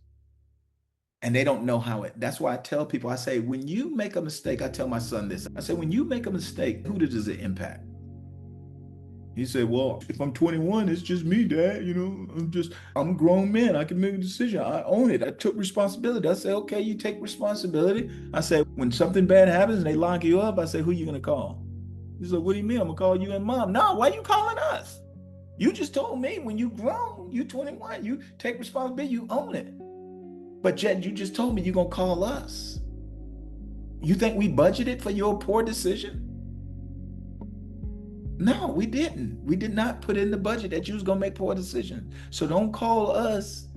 And they don't know how that's why I tell people, I say, when you make a mistake, I tell my son this, I say, when you make a mistake, who does it impact? He said, well, if I'm 21, it's just me, Dad. I'm a grown man. I can make a decision. I own it. I took responsibility. I say, okay, you take responsibility. I say, when something bad happens and they lock you up, I say, who are you going to call? He said, what do you mean? I'm going to call you and Mom. No, why are you calling us? You just told me when you grown, you 21, you take responsibility, you own it. But Jed, you just told me you're going to call us. You think we budgeted for your poor decision? No, we didn't. We did not put in the budget that you was going to make poor decisions. So don't call us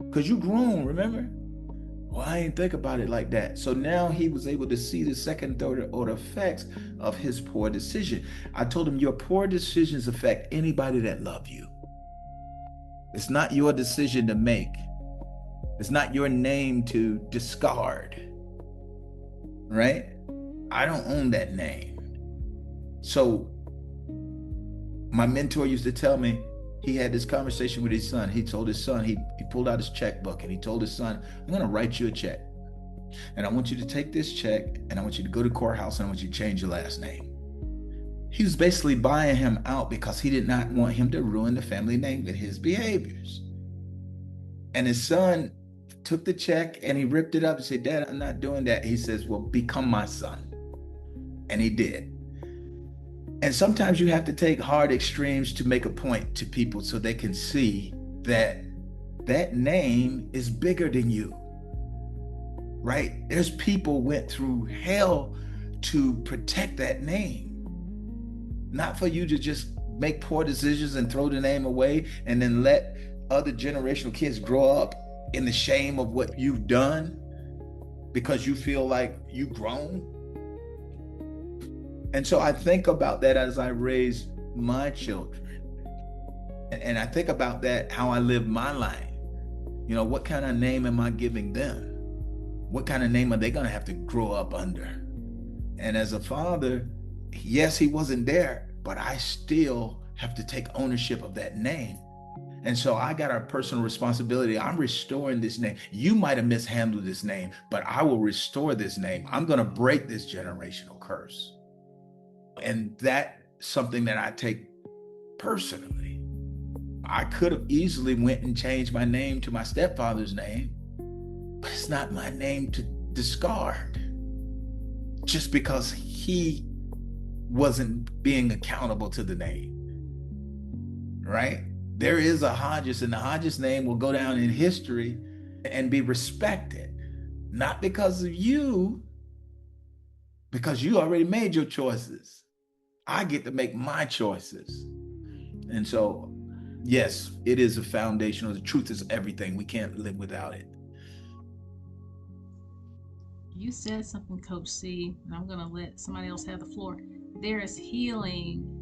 because you grown, remember? Well, I didn't think about it like that. So now he was able to see the second, third order effects of his poor decision. I told him your poor decisions affect anybody that love you. It's not your decision to make. It's not your name to discard, right? I don't own that name. So my mentor used to tell me, he had this conversation with his son. He told his son, he pulled out his checkbook and he told his son, I'm going to write you a check. And I want you to take this check and I want you to go to courthouse and I want you to change your last name. He was basically buying him out because he did not want him to ruin the family name with his behaviors. And his son took the check and he ripped it up and said, Dad, I'm not doing that. He says, well, become my son. And he did. And sometimes you have to take hard extremes to make a point to people so they can see that that name is bigger than you, right? There's people went through hell to protect that name, not for you to just make poor decisions and throw the name away and then let other generational kids grow up in the shame of what you've done because you feel like you've grown. And so I think about that as I raise my children. And I think about that, how I live my life. You know, what kind of name am I giving them? What kind of name are they going to have to grow up under? And as a father, yes, he wasn't there, but I still have to take ownership of that name. And so I got a personal responsibility. I'm restoring this name. You might have mishandled this name, but I will restore this name. I'm going to break this generational curse. And that's something that I take personally. I could have easily went and changed my name to my stepfather's name, but it's not my name to discard just because he wasn't being accountable to the name, right? There is a Hodges, and the Hodges name will go down in history and be respected, not because of you, because you already made your choices. I get to make my choices. And so, yes, it is a foundational. The truth is everything. We can't live without it. You said something, Coach C, and I'm going to let somebody else have the floor. There is healing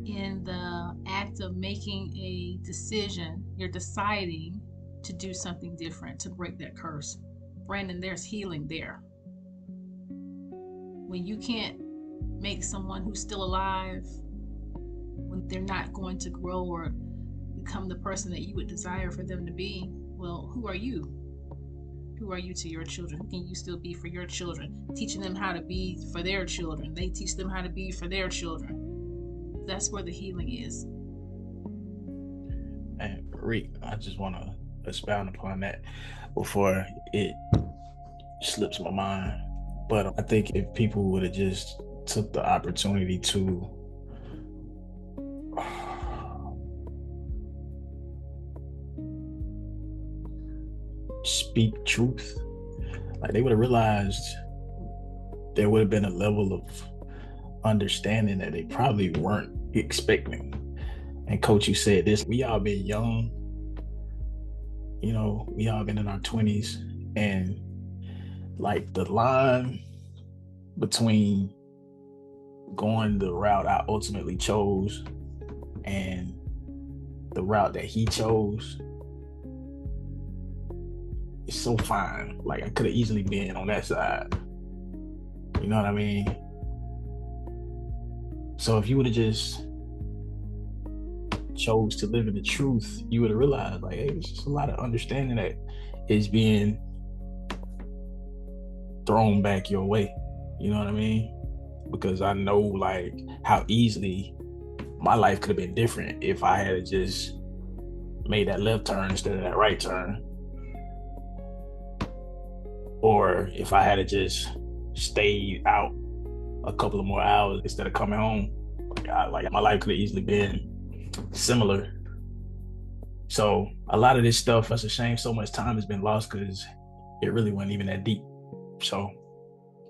in the act of making a decision. You're deciding to do something different, to break that curse. Brandon, there's healing there. When you can't make someone who's still alive, when they're not going to grow or become the person that you would desire for them to be, well, who are you? Who are you to your children? Who can you still be for your children? Teaching them how to be for their children. They teach them how to be for their children. That's where the healing is. And Rick, I just want to expound upon that before it slips my mind. But I think if people would have just took the opportunity to speak truth, like they would have realized there would have been a level of understanding that they probably weren't expecting. And Coach, you said this, we all been young, you know, we all been in our 20s, and like the line between going the route I ultimately chose and the route that he chose, it's so fine. Like I could have easily been on that side. You know what I mean? So if you would have just chose to live in the truth, you would have realized like, hey, there's just a lot of understanding that is being thrown back your way. You know what I mean? Because I know like how easily my life could have been different if I had just made that left turn instead of that right turn. Or if I had just stayed out a couple of more hours instead of coming home. Like my life could have easily been similar. So a lot of this stuff, it's a shame so much time has been lost because it really wasn't even that deep. So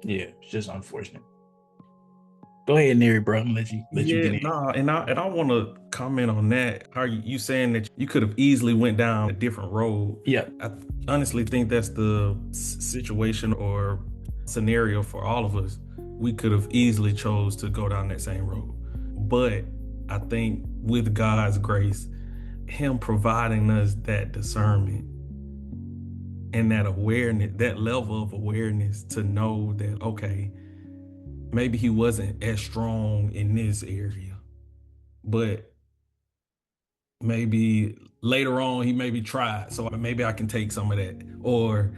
yeah, it's just unfortunate. Go ahead, Neri, bro. I'm gonna let you get in. And I want to comment on that. How you saying that you could have easily went down a different road? Yeah, I honestly think that's the situation or scenario for all of us. We could have easily chose to go down that same road, but I think with God's grace, Him providing us that discernment and that awareness, that level of awareness to know that, okay, maybe he wasn't as strong in this area, but maybe later on he maybe tried. So maybe I can take some of that. Or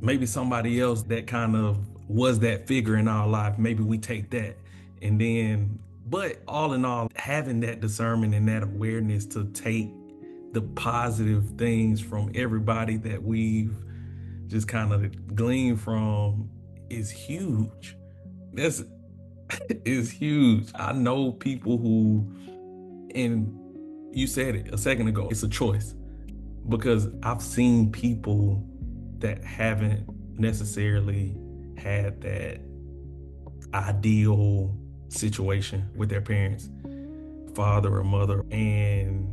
maybe somebody else that kind of was that figure in our life, maybe we take that. And then, but all in all, having that discernment and that awareness to take the positive things from everybody that we've just kind of glean from is huge. That's is huge. I know people who, and you said it a second ago, it's a choice, because I've seen people that haven't necessarily had that ideal situation with their parents, father or mother, and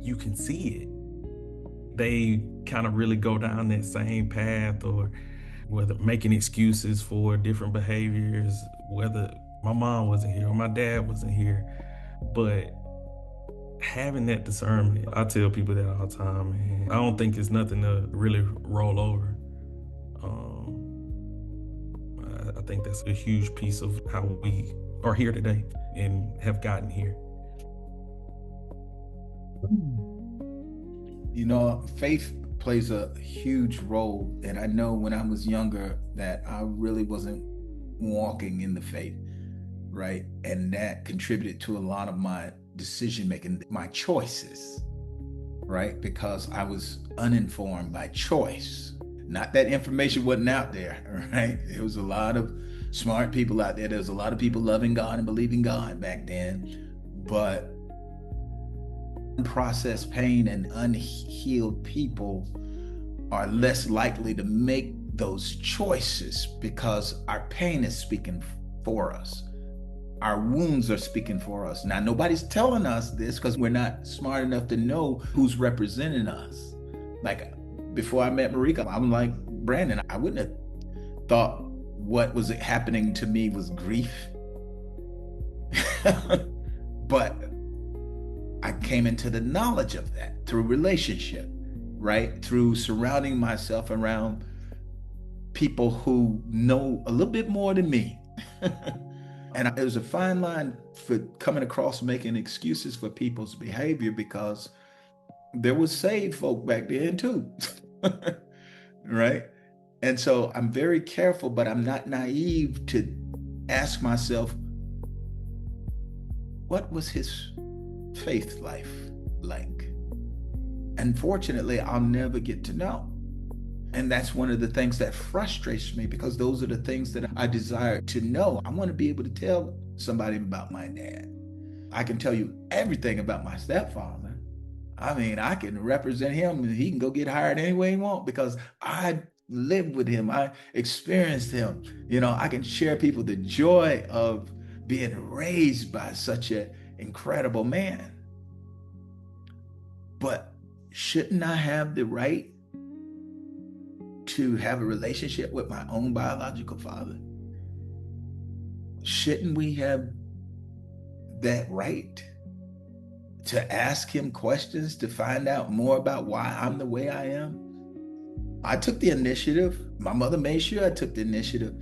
you can see it. They kind of really go down that same path, or whether making excuses for different behaviors, whether my mom wasn't here or my dad wasn't here. But having that discernment, I tell people that all the time, man. I don't think it's nothing to really roll over. I think that's a huge piece of how we are here today and have gotten here. You know, faith plays a huge role. And I know when I was younger that I really wasn't walking in the faith, right? And that contributed to a lot of my decision making, my choices, right? Because I was uninformed by choice. Not that information wasn't out there, right? There was a lot of smart people out there. There was a lot of people loving God and believing God back then. But unprocessed pain and unhealed people are less likely to make those choices because our pain is speaking for us. Our wounds are speaking for us. Now, nobody's telling us this because we're not smart enough to know who's representing us. Like before I met Marika, I'm like, Brandon, I wouldn't have thought what was happening to me was grief. But I came into the knowledge of that through relationship, right? Through surrounding myself around people who know a little bit more than me. And there's a fine line for coming across making excuses for people's behavior, because there was saved folk back then too, right? And so I'm very careful, but I'm not naive to ask myself, what was his faith life like? Unfortunately, I'll never get to know. And that's one of the things that frustrates me, because those are the things that I desire to know. I want to be able to tell somebody about my dad. I can tell you everything about my stepfather. I mean, I can represent him and he can go get hired any way he wants because I lived with him. I experienced him. You know, I can share people the joy of being raised by such an incredible man. But shouldn't I have the right to have a relationship with my own biological father? Shouldn't we have that right to ask him questions to find out more about why I'm the way I am? I took the initiative. My mother made sure I took the initiative.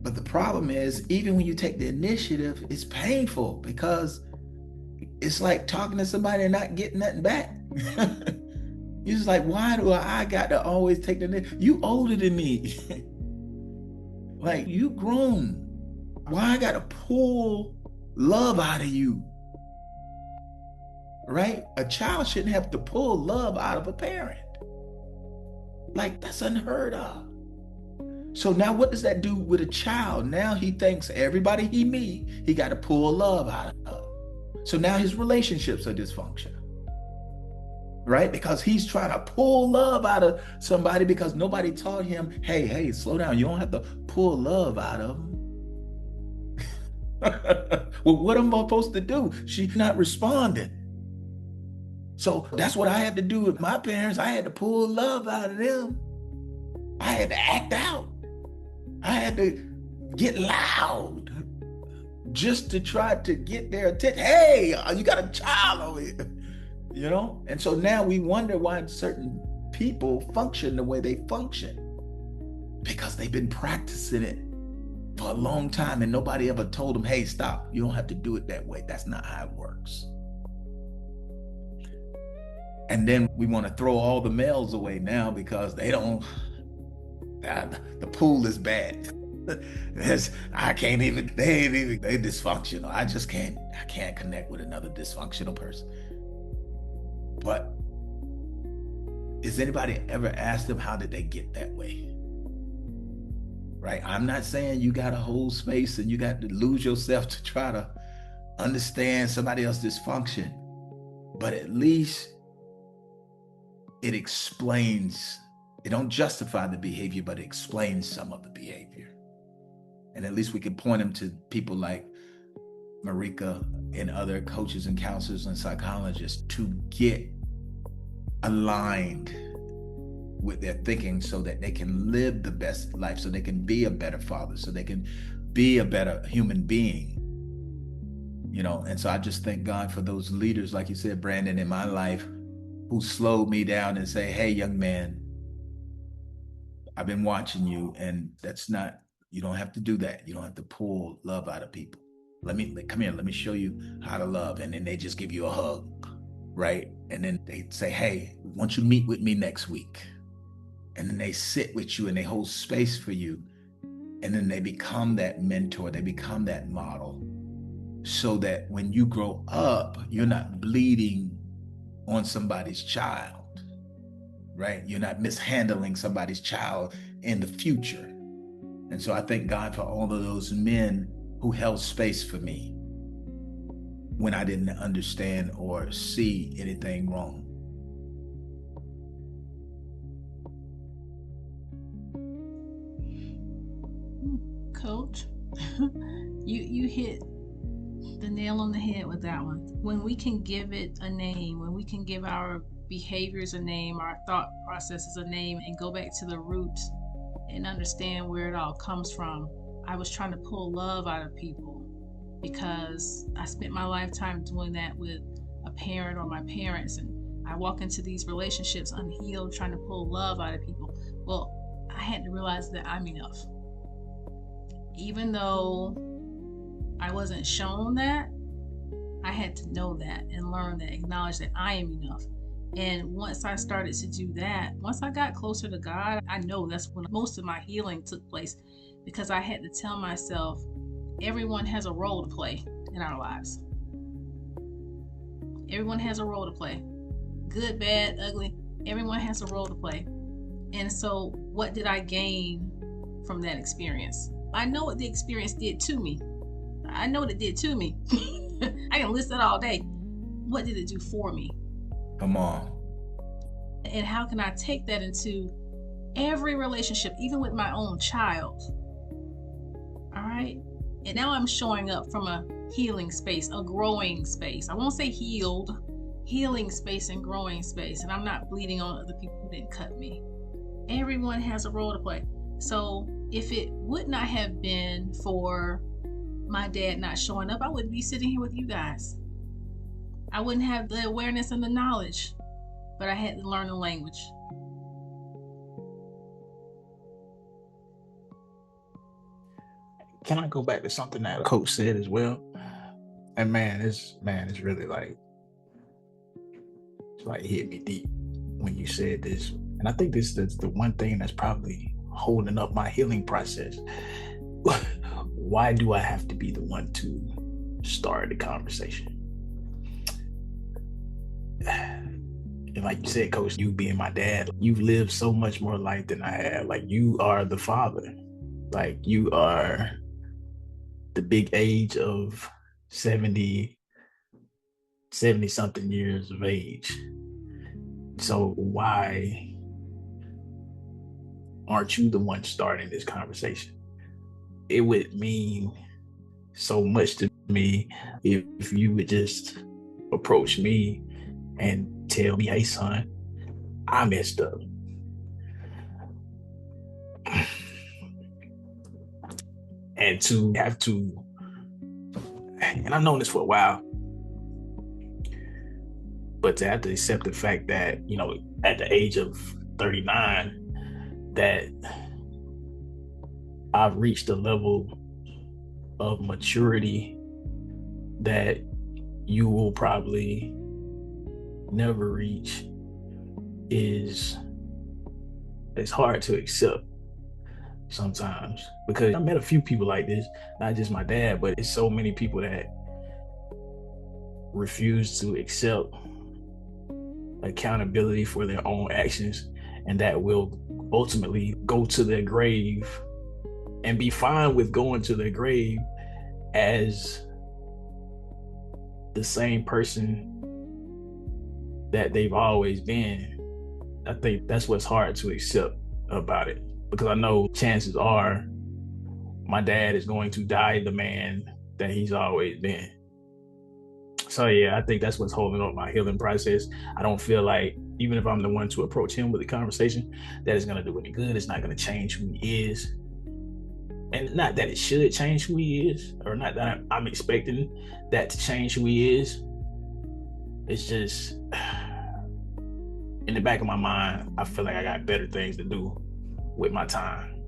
But the problem is, even when you take the initiative, it's painful because it's like talking to somebody and not getting nothing back. You're just like, why do I got to always take the initiative? You older than me. Like, you grown. Why I got to pull love out of you? Right? A child shouldn't have to pull love out of a parent. Like, that's unheard of. So now what does that do with a child? Now he thinks everybody he meet, he got to pull love out of. So now his relationships are dysfunctional. Right? Because he's trying to pull love out of somebody because nobody taught him, hey, slow down. You don't have to pull love out of him. Well, what am I supposed to do? She's not responding. So that's what I had to do with my parents. I had to pull love out of them. I had to act out. I had to get loud just to try to get their attention. Hey, you got a child over here. You know? And so now we wonder why certain people function the way they function, because they've been practicing it for a long time and nobody ever told them, hey, stop. You don't have to do it that way. That's not how it works. And then we want to throw all the males away now because they don't, the pool is bad. I can't even, they dysfunctional. I can't connect with another dysfunctional person. But Has anybody ever asked them how did they get that way? Right? I'm not saying you got to hold space and you got to lose yourself to try to understand somebody else's dysfunction, but at least it explains, it don't justify the behavior, but it explains some of the behavior. And at least we can point them to people like Marika and other coaches and counselors and psychologists to get aligned with their thinking so that they can live the best life, so they can be a better father, so they can be a better human being. You know, and so I just thank God for those leaders, like you said, Brandon, in my life, who slowed me down and say, hey, young man, I've been watching you, and that's not, you don't have to do that. You don't have to pull love out of people. Come here, let me show you how to love. And then they just give you a hug, right? And then they say, hey, won't you meet with me next week? And then they sit with you and they hold space for you. And then they become that mentor, they become that model, so that when you grow up, you're not bleeding on somebody's child, right? You're not mishandling somebody's child in the future. And so I thank God for all of those men who held space for me when I didn't understand or see anything wrong. Coach, you hit the nail on the head with that one. When we can give it a name, when we can give our behaviors a name, our thought processes a name, and go back to the root and understand where it all comes from. I was trying to pull love out of people because I spent my lifetime doing that with a parent or my parents, and I walk into these relationships unhealed, trying to pull love out of people. Well, I had to realize that I'm enough. Even though I wasn't shown that, I had to know that and learn that, acknowledge that I am enough. And once I started to do that, once I got closer to God, I know that's when most of my healing took place, because I had to tell myself, everyone has a role to play in our lives. Everyone has a role to play. Good, bad, ugly, everyone has a role to play. And so what did I gain from that experience? I know what the experience did to me. I know what it did to me. I can list it all day. What did it do for me? Come on. And how can I take that into every relationship, even with my own child? All right. And now I'm showing up from a healing space, a growing space. I won't say healed, healing space and growing space. And I'm not bleeding on other people who didn't cut me. Everyone has a role to play. So if it would not have been for my dad not showing up, I wouldn't be sitting here with you guys. I wouldn't have the awareness and the knowledge, but I had to learn the language. Can I go back to something that Coach said as well? And it's really like hit me deep when you said this. And I think this is the one thing that's probably holding up my healing process. Why do I have to be the one to start the conversation? And like you said, Coach, you being my dad, you've lived so much more life than I have. Like, you are the father. Like, you are the big age of 70 something years of age. So why aren't you the one starting this conversation? It would mean so much to me if you would just approach me and tell me, hey son, I messed up. And to have to, and I've known this for a while, but to have to accept the fact that, at the age of 39, that I've reached a level of maturity that you will probably never reach it's hard to accept sometimes, because I met a few people like this, not just my dad, but it's so many people that refuse to accept accountability for their own actions, and that will ultimately go to their grave and be fine with going to their grave as the same person that they've always been. I think that's what's hard to accept about it, because I know chances are my dad is going to die the man that he's always been. So yeah, I think that's what's holding up my healing process. I don't feel like, even if I'm the one to approach him with a conversation, that is going to do any good. It's not going to change who he is. And not that it should change who he is, or not that I'm expecting that to change who he is. It's just, in the back of my mind, I feel like I got better things to do with my time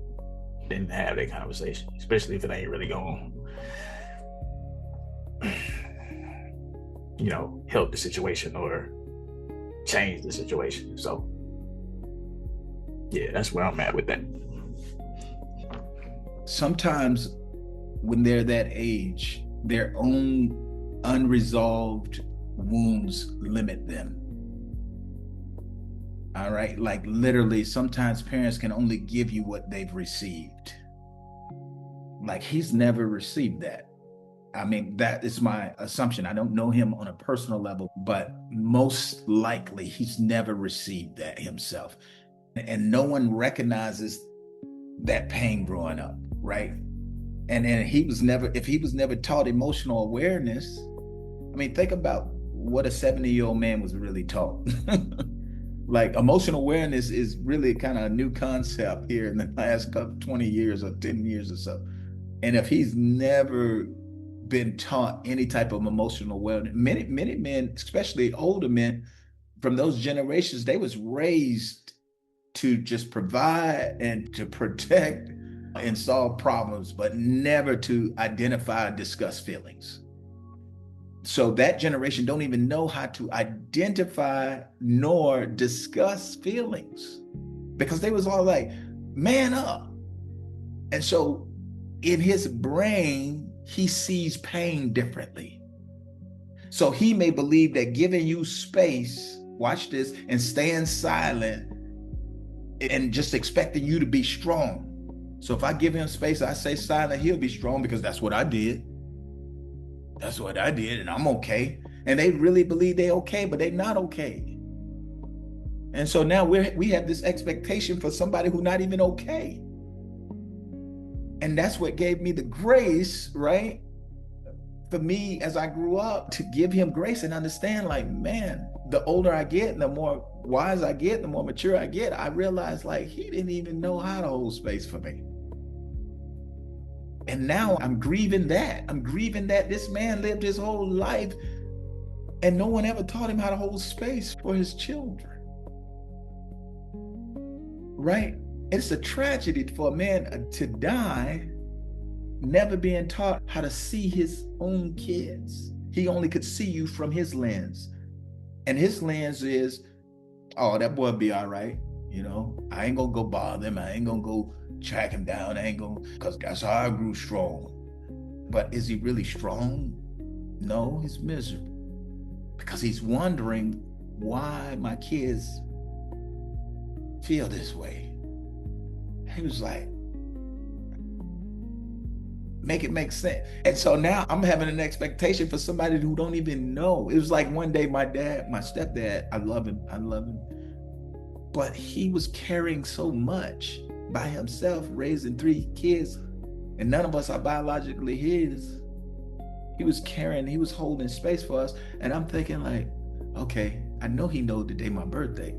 than to have that conversation, especially if it ain't really going to, help the situation or change the situation. So yeah, that's where I'm at with that. Sometimes when they're that age, their own unresolved wounds limit them. All right, like literally, sometimes parents can only give you what they've received. Like, he's never received that. I mean, that is my assumption. I don't know him on a personal level, but most likely he's never received that himself. And no one recognizes that pain growing up, right? And then if he was never taught emotional awareness, I mean, think about what a 70-year-old man was really taught. Like, emotional awareness is really kind of a new concept here in the last 20 years or 10 years or so. And if he's never been taught any type of emotional awareness, many men, especially older men from those generations, they was raised to just provide and to protect and solve problems, but never to identify and discuss feelings. So that generation don't even know how to identify nor discuss feelings, because they was all like, man up. And so in his brain, he sees pain differently. So he may believe that giving you space, watch this, and staying silent and just expecting you to be strong. So if I give him space, I stay silent, he'll be strong because that's what I did. That's what I did, and I'm okay. And they really believe they're okay, but they're not okay. And so now we have this expectation for somebody who's not even okay. And that's what gave me the grace, right? For me, as I grew up, to give him grace and understand, like, man, the older I get and the more wise I get, the more mature I get, I realized, like, he didn't even know how to hold space for me. And now I'm grieving that. I'm grieving that this man lived his whole life and no one ever taught him how to hold space for his children. Right? It's a tragedy for a man to die never being taught how to see his own kids. He only could see you from his lens. And his lens is, oh, that boy be all right. I ain't gonna go bother him. I ain't gonna go track him down. I ain't gonna, because that's how I grew strong. But is he really strong? No, he's miserable. Because he's wondering why my kids feel this way. He was like, make it make sense. And so now I'm having an expectation for somebody who don't even know. It was like one day my stepdad, I love him. But he was carrying so much by himself, raising 3 kids, and none of us are biologically his. He was holding space for us. And I'm thinking, like, okay, I know he knows the day my birthday.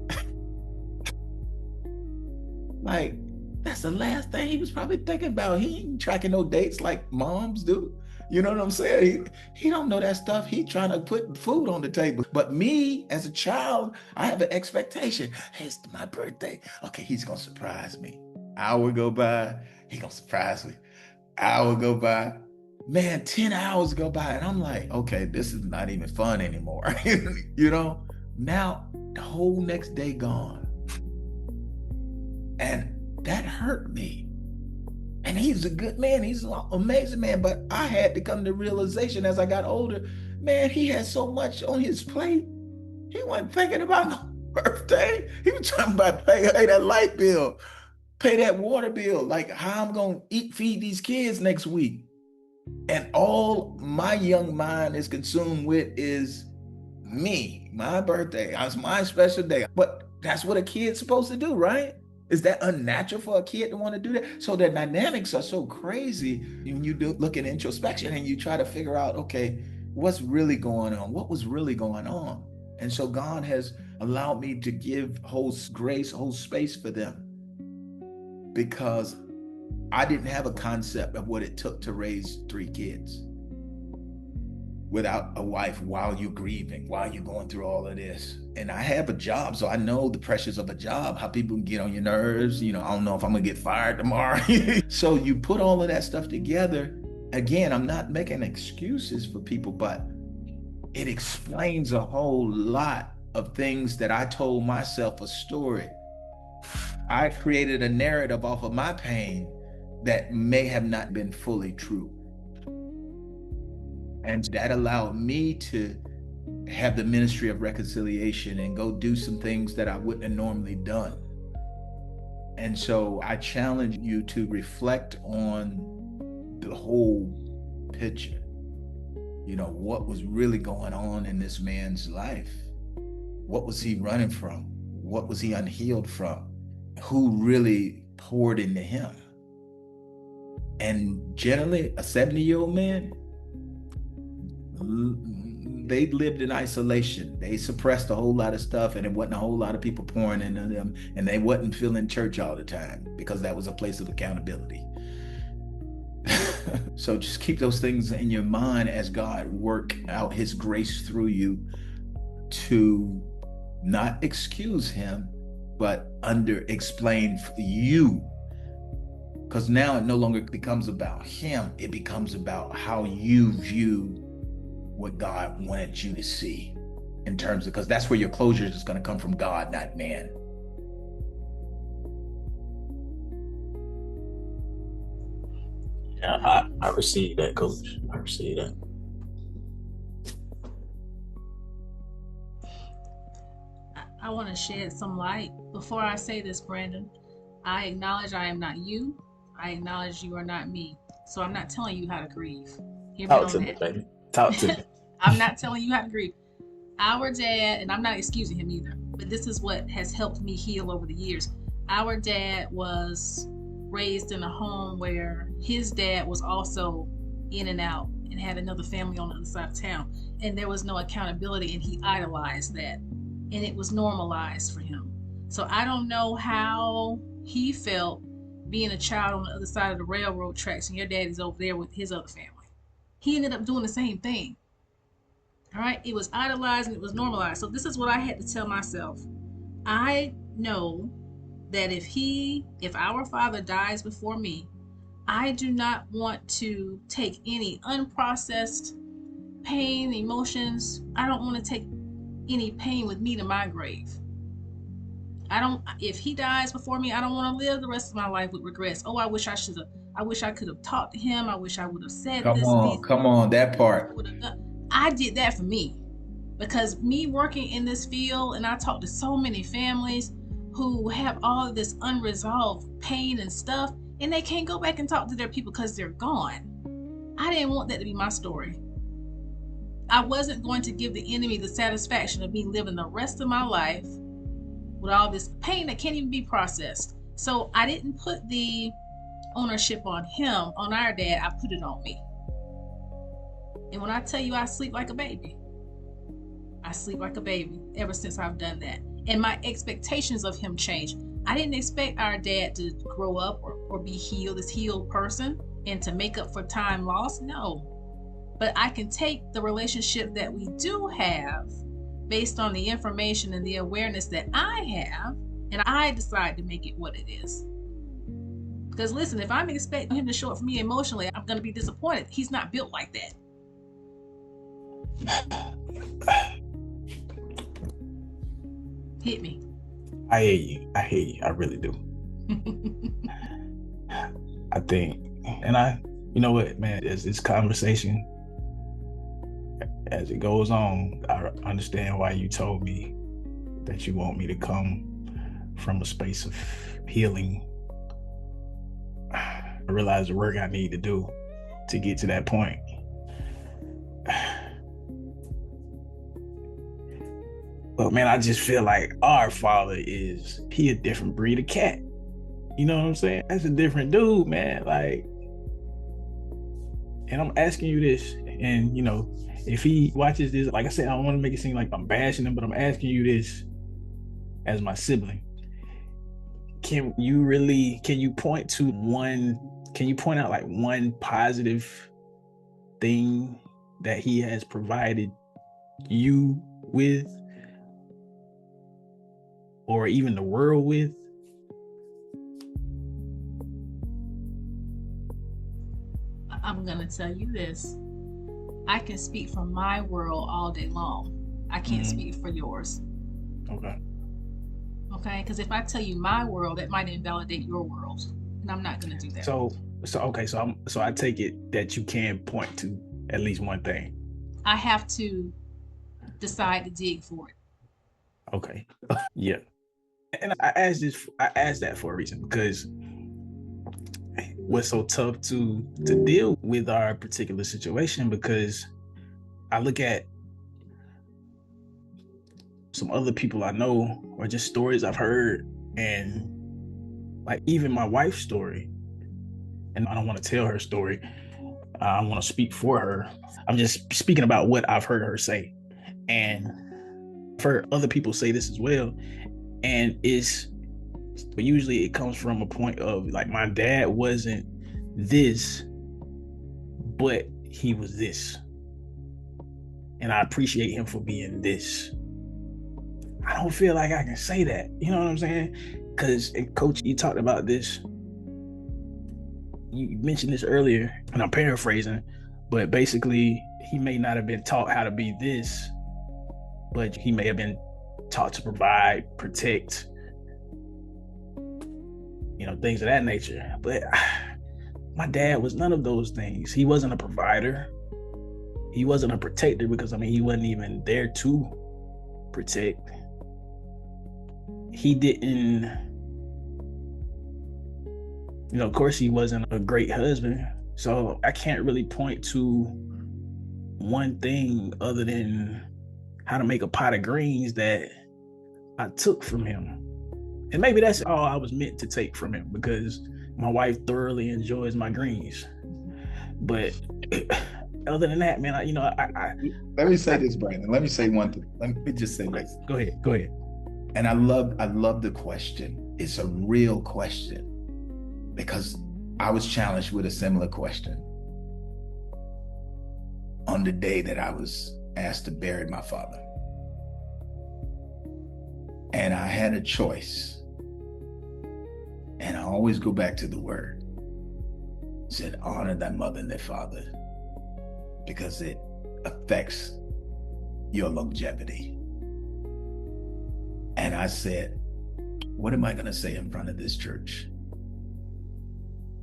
Like, that's the last thing he was probably thinking about. He ain't tracking no dates like moms do. You know what I'm saying? He don't know that stuff. He trying to put food on the table. But me, as a child, I have an expectation. Hey, it's my birthday. Okay, he's gonna surprise me. Hour go by, he gonna surprise me. Hour go by, man, 10 hours go by, and I'm like, okay, this is not even fun anymore. Now the whole next day gone. And that hurt me. And he's a good man. He's an amazing man. But I had to come to realization as I got older, man, he had so much on his plate. He wasn't thinking about birthday. He was talking about pay that light bill, pay that water bill, like how I'm gonna feed these kids next week. And all my young mind is consumed with is me, my birthday. It's my special day. But that's what a kid's supposed to do, right? Is that unnatural for a kid to want to do that? So the dynamics are so crazy when you do look at introspection and you try to figure out, okay, what's really going on? What was really going on? And so God has allowed me to give whole grace, whole space for them, because I didn't have a concept of what it took to raise 3 kids without a wife while you're grieving, while you're going through all of this. And I have a job, so I know the pressures of a job, how people can get on your nerves. I don't know if I'm gonna get fired tomorrow. So you put all of that stuff together. Again, I'm not making excuses for people, but it explains a whole lot of things that I told myself a story. I created a narrative off of my pain that may have not been fully true. And that allowed me to have the ministry of reconciliation and go do some things that I wouldn't have normally done. And so I challenge you to reflect on the whole picture. What was really going on in this man's life? What was he running from? What was he unhealed from? Who really poured into him? And generally, a 70-year-old man, they lived in isolation. They suppressed a whole lot of stuff, and it wasn't a whole lot of people pouring into them, and they wasn't feeling church all the time because that was a place of accountability. So just keep those things in your mind as God work out his grace through you to not excuse him, but explain for you. Because now it no longer becomes about him. It becomes about how you view what God wanted you to see in terms of, because that's where your closure is going to come from, God, not man. Yeah, I receive that, Coach. I receive that. I want to shed some light. Before I say this, Brandon, I acknowledge I am not you. I acknowledge you are not me. So I'm not telling you how to grieve. Hear me Talk on to me, that. baby. Talk to me. I'm not telling you how to grieve. Our dad, and I'm not excusing him either, but this is what has helped me heal over the years. Our dad was raised in a home where his dad was also in and out and had another family on the other side of town. And there was no accountability, and he idolized that. And it was normalized for him. So I don't know how he felt being a child on the other side of the railroad tracks and your daddy's over there with his other family. He ended up doing the same thing. All right, it was idolized and it was normalized. So this is what I had to tell myself. I know that if our father dies before me, I do not want to take any unprocessed pain, emotions. I don't want to take any pain with me to my grave. If he dies before me, I don't want to live the rest of my life with regrets. Oh, I wish I could have talked to him. I wish I would have said Come on, that part. I did that for me, because me working in this field, and I talk to so many families who have all of this unresolved pain and stuff, and they can't go back and talk to their people because they're gone. I didn't want that to be my story. I wasn't going to give the enemy the satisfaction of me living the rest of my life with all this pain that can't even be processed. So I didn't put the ownership on him, on our dad. I put it on me. And when I tell you I sleep like a baby, I sleep like a baby ever since I've done that. And my expectations of him changed. I didn't expect our dad to grow up or be this healed person and to make up for time lost. No. But I can take the relationship that we do have based on the information and the awareness that I have, and I decide to make it what it is. Because listen, if I'm expecting him to show up for me emotionally, I'm going to be disappointed. He's not built like that. Hit me. I hear you. I really do. I think, and you know what, man, as this conversation, as it goes on, I understand why you told me that you want me to come from a space of healing. I realize the work I need to do to get to that point. But man, I just feel like our father he a different breed of cat. You know what I'm saying? That's a different dude, man. Like, and I'm asking you this, and you know, if he watches this, like I said, I don't want to make it seem like I'm bashing him, but I'm asking you this as my sibling. Can you point out like one positive thing that he has provided you with, or even the world with? I'm gonna tell you this. I can speak for my world all day long. I can't speak for yours. Okay, because if I tell you my world, it might invalidate your world, and I'm not gonna do that. So I take it that you can point to at least one thing. I have to decide to dig for it. Okay. Yeah. And I asked that for a reason, because what's so tough to deal with our particular situation, because I look at some other people I know, or just stories I've heard, and like even my wife's story, and I don't want to tell her story. I want to speak for her. I'm just speaking about what I've heard her say, and I've heard other people say this as well. And but usually it comes from a point of like, my dad wasn't this, but he was this, and I appreciate him for being this. I don't feel like I can say that, you know what I'm saying? Because, Coach, you talked about this, you mentioned this earlier, and I'm paraphrasing, but basically he may not have been taught how to be this, but he may have been taught to provide, protect, you know, things of that nature. But my dad was none of those things. He wasn't a provider. He wasn't a protector, because, I mean, he wasn't even there to protect. He didn't, you know, of course, he wasn't a great husband. So I can't really point to one thing other than how to make a pot of greens that I took from him. And maybe that's all I was meant to take from him, because my wife thoroughly enjoys my greens. But other than that, man, let me say this, Brandon. Let me say one thing. Let me just say this. Go ahead. And I love the question. It's a real question, because I was challenged with a similar question on the day that I was asked to bury my father. And I had a choice. And I always go back to the word. It said, honor thy mother and thy father, because it affects your longevity. And I said, what am I going to say in front of this church?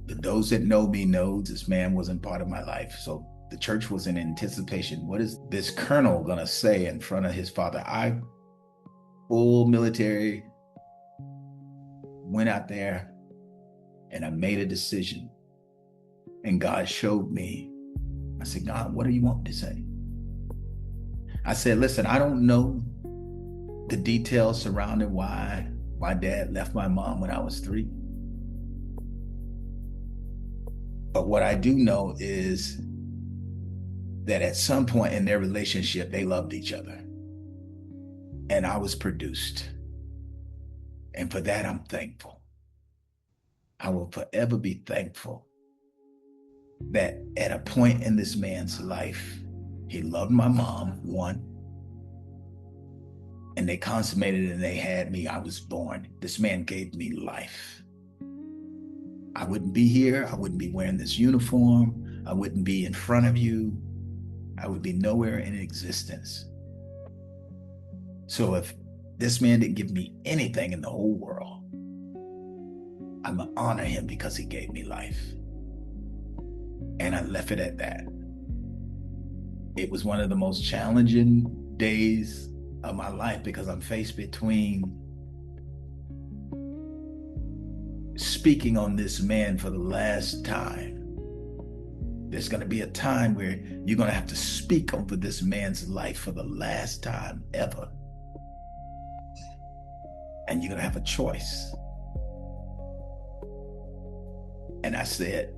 But those that know me know this man wasn't part of my life. So the church was in anticipation. What is this colonel going to say in front of his father? I, full military, went out there and I made a decision. And God showed me. I said, God, what do you want me to say? I said, listen, I don't know the details surrounding why my dad left my mom when I was 3. But what I do know is that at some point in their relationship, they loved each other. And I was produced. And for that, I'm thankful. I will forever be thankful that at a point in this man's life, he loved my mom, 1, and they consummated and they had me. I was born. This man gave me life. I wouldn't be here. I wouldn't be wearing this uniform. I wouldn't be in front of you. I would be nowhere in existence. So if this man didn't give me anything in the whole world, I'm gonna honor him because he gave me life. And I left it at that. It was one of the most challenging days of my life, because I'm faced between speaking on this man for the last time. There's going to be a time where you're going to have to speak over this man's life for the last time ever. And you're going to have a choice. And I said,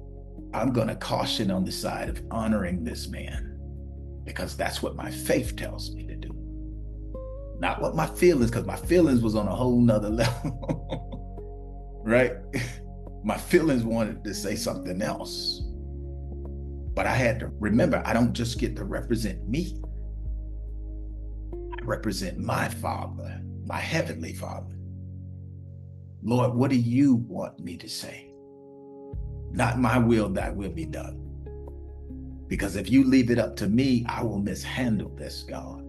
I'm going to caution on the side of honoring this man, because that's what my faith tells me to do. Not what my feelings, because my feelings was on a whole nother level, right? My feelings wanted to say something else. But I had to remember, I don't just get to represent me. I represent my Father, my Heavenly Father. Lord, what do you want me to say? Not my will, thy will be done. Because if you leave it up to me, I will mishandle this, God.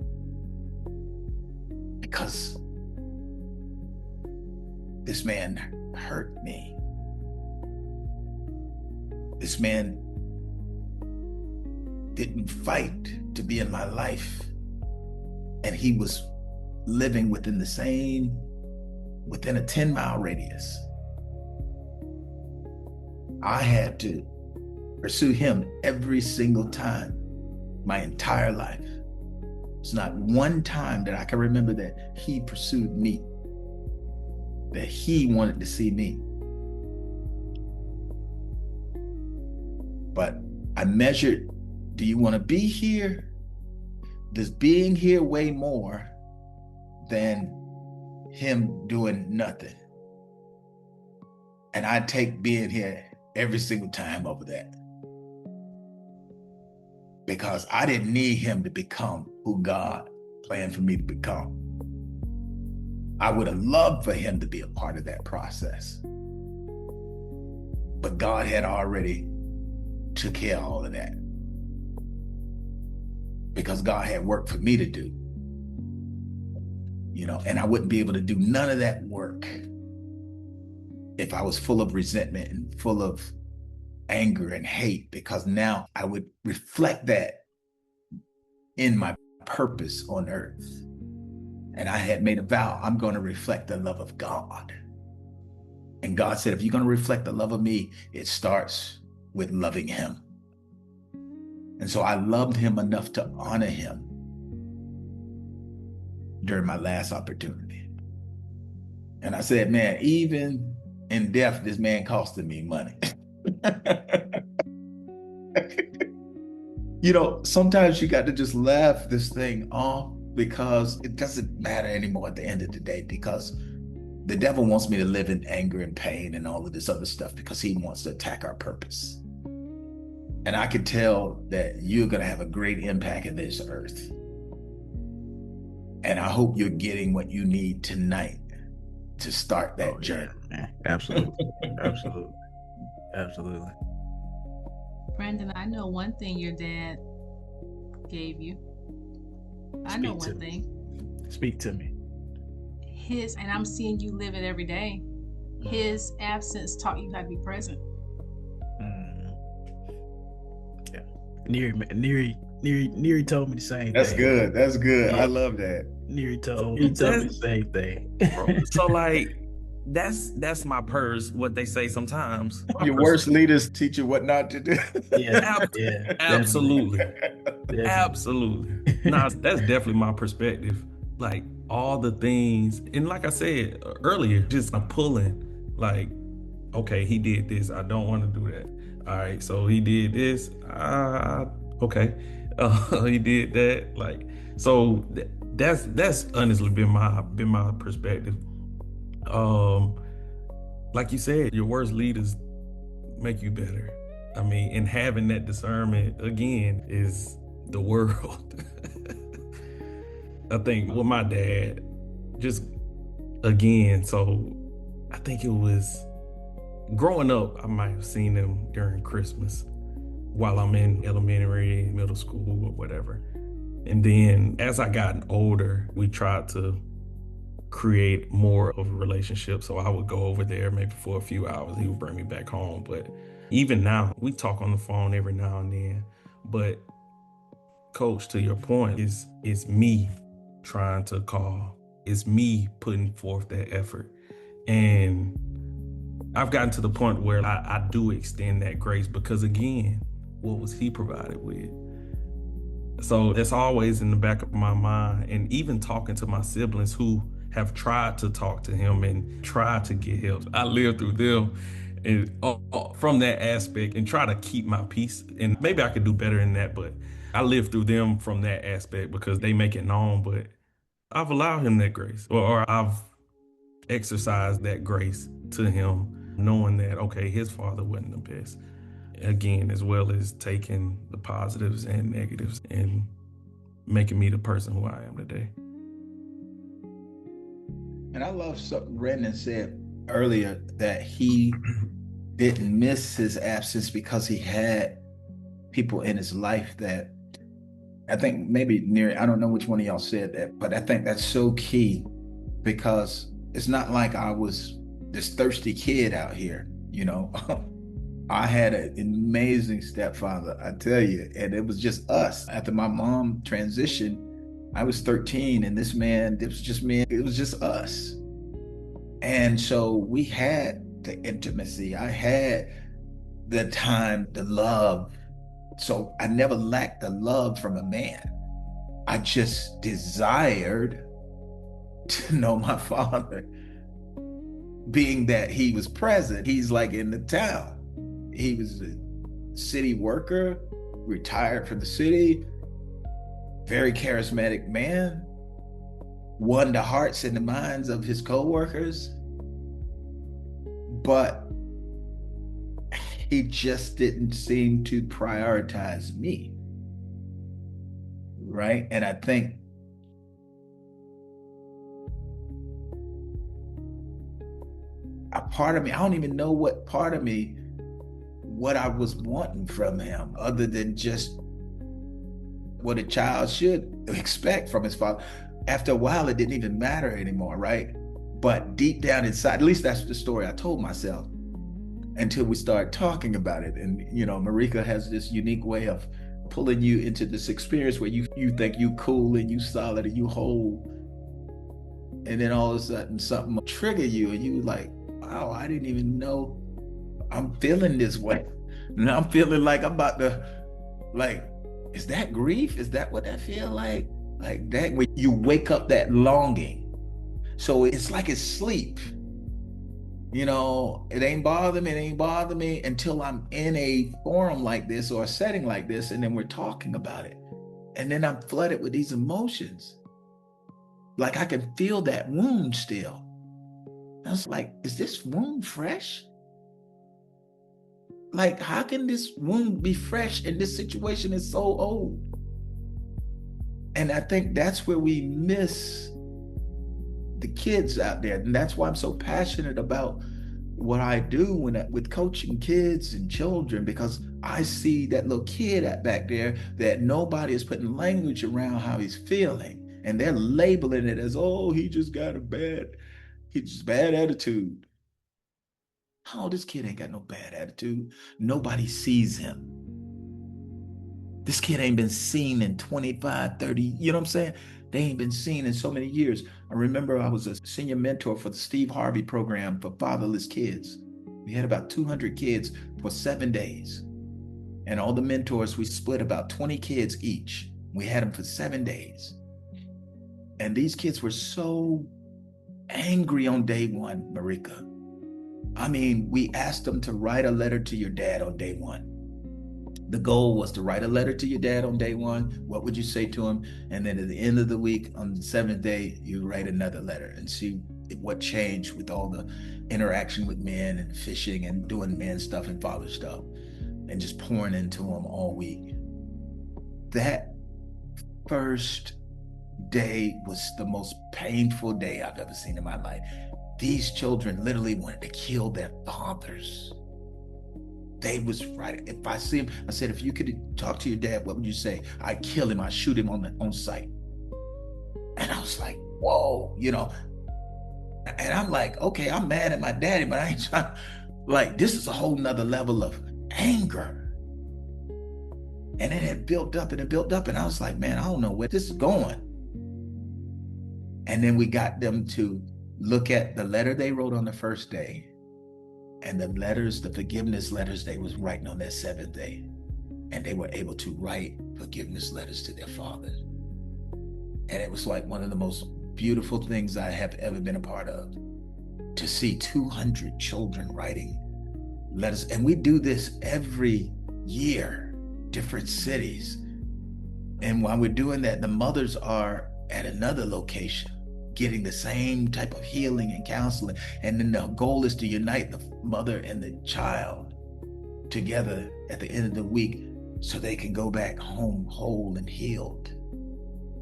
Because this man hurt me. This man didn't fight to be in my life. And he was living within a 10-mile radius. I had to pursue him every single time, my entire life. It's not one time that I can remember that he pursued me, that he wanted to see me. But I measured, do you want to be here? Does being here weigh more than him doing nothing? And I take being here every single time over that. Because I didn't need him to become who God planned for me to become. I would have loved for him to be a part of that process. But God had already took care of all of that. Because God had work for me to do. And I wouldn't be able to do none of that work if I was full of resentment and full of anger and hate, because now I would reflect that in my purpose on earth. And I had made a vow, I'm going to reflect the love of God. And God said, if you're going to reflect the love of me, it starts with loving him. And so I loved him enough to honor him during my last opportunity. And I said, man, even in death, this man costed me money. Sometimes you got to just laugh this thing off, because it doesn't matter anymore at the end of the day, because the devil wants me to live in anger and pain and all of this other stuff, because he wants to attack our purpose. And I can tell that you're going to have a great impact in this earth. And I hope you're getting what you need tonight to start that journey. Yeah, absolutely. Absolutely. Absolutely. Brandon, I know one thing your dad gave you. I know one thing. Speak to me. And I'm seeing you live it every day. His absence taught you how to be present. Yeah. Neri told me the same That's thing. good. That's good. Yeah. I love that. Neri told me the same thing. So that's my purse, what they say sometimes. Your worst leaders teach you what not to do. Yeah. Absolutely. Definitely. Absolutely. No, that's definitely my perspective. Like all the things, and like I said earlier, just I'm pulling, like, okay, he did this, I don't want to do that. All right, so he did this, okay, he did that, like, so that's honestly been my perspective. Like you said, your worst leaders make you better. I mean, and having that discernment again is the world. I think with my dad, just again, so I think it was growing up, I might have seen them during Christmas while I'm in elementary, middle school, or whatever. And then as I gotten older, we tried to create more of a relationship. So I would go over there maybe for a few hours. He would bring me back home. But even now, we talk on the phone every now and then. But Coach, to your point, is me trying to call. It's me putting forth that effort. And I've gotten to the point where I do extend that grace because, again, what was he provided with? So that's always in the back of my mind. And even talking to my siblings who have tried to talk to him and tried to get help, I live through them and from that aspect and try to keep my peace. And maybe I could do better in that, but I live through them from that aspect because they make it known. But I've allowed him that grace, or I've exercised that grace to him, knowing that, okay, his father wasn't the best. Again, as well as taking the positives and negatives and making me the person who I am today. And I love something Brendan said earlier, that he didn't miss his absence because he had people in his life that, I think maybe I don't know which one of y'all said that, but I think that's so key, because it's not like I was this thirsty kid out here, you know. I had an amazing stepfather, I tell you, and it was just us. After my mom transitioned, I was 13, and this man, it was just me, it was just us. And so we had the intimacy, I had the time, the love. So I never lacked the love from a man. I just desired to know my father, being that he was present. He's like in the town. He was a city worker, retired from the city, very charismatic man, won the hearts and the minds of his co-workers, but he just didn't seem to prioritize me, right? And I think a part of me, I don't even know what part of me, what I was wanting from him, other than just what a child should expect from his father. After a while, it didn't even matter anymore, right? But deep down inside, at least that's the story I told myself, until we started talking about it. And, you know, Marika has this unique way of pulling you into this experience where you think you cool and you solid and you whole. And then all of a sudden something will trigger you and you like, wow, I didn't even know I'm feeling this way. And I'm feeling like I'm about to, like, is that grief? Is that what that feel like? Like that, when you wake up that longing. So it's like it's sleep. You know, it ain't bother me until I'm in a forum like this or a setting like this, and then we're talking about it. And then I'm flooded with these emotions. Like I can feel that wound still. I was like, is this wound fresh? Like, how can this wound be fresh and this situation is so old? And I think that's where we miss the kids out there. And that's why I'm so passionate about what I do with coaching kids and children, because I see that little kid back there that nobody is putting language around how he's feeling. And they're labeling it as, oh, he just got a bad attitude. Oh, this kid ain't got no bad attitude. Nobody sees him. This kid ain't been seen in 25, 30, you know what I'm saying? They ain't been seen in so many years. I remember I was a senior mentor for the Steve Harvey program for fatherless kids. We had about 200 kids for 7 days. And all the mentors, we split about 20 kids each. We had them for 7 days. And these kids were so angry on day one, Marika. I mean, we asked them to write a letter to your dad on day one. The goal was to write a letter to your dad on day one. What would you say to him? And then at the end of the week, on the 7th day, you write another letter and see what changed with all the interaction with men and fishing and doing man stuff and father stuff and just pouring into them all week. That first day was the most painful day I've ever seen in my life. These children literally wanted to kill their fathers. They was right. If I see him, I said, if you could talk to your dad, what would you say? I'd kill him. I'd shoot him on sight. And I was like, whoa, you know. And I'm like, okay, I'm mad at my daddy, but I ain't trying. Like, this is a whole nother level of anger. And it had built up and it built up. And I was like, man, I don't know where this is going. And then we got them to look at the letter they wrote on the first day and the forgiveness letters they was writing on that seventh day. And they were able to write forgiveness letters to their father. And it was like one of the most beautiful things I have ever been a part of, to see 200 children writing letters. And we do this every year, different cities. And while we're doing that, the mothers are at another location getting the same type of healing and counseling. And then the goal is to unite the mother and the child together at the end of the week so they can go back home whole and healed,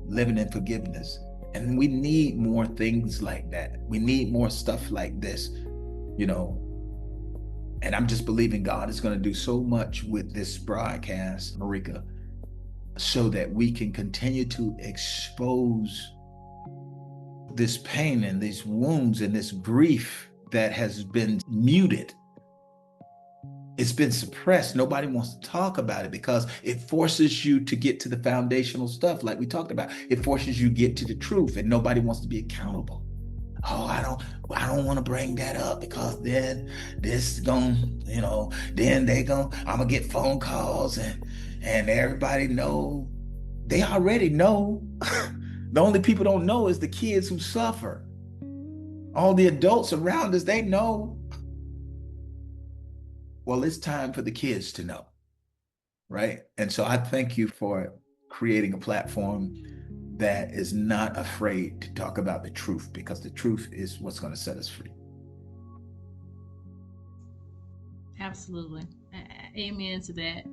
living in forgiveness. And we need more things like that. We need more stuff like this, you know. And I'm just believing God is going to do so much with this broadcast, Marika, so that we can continue to expose this pain and these wounds and this grief that has been muted. It's been suppressed. Nobody wants to talk about it because it forces you to get to the foundational stuff like we talked about. It forces you to get to the truth, and nobody wants to be accountable. Oh, I don't want to bring that up because then this going, then I'm gonna get phone calls and everybody know. They already know. The only people don't know is the kids who suffer. All the adults around us, they know. Well, it's time for the kids to know, right? And so I thank you for creating a platform that is not afraid to talk about the truth, because the truth is what's going to set us free. Absolutely. Amen to that.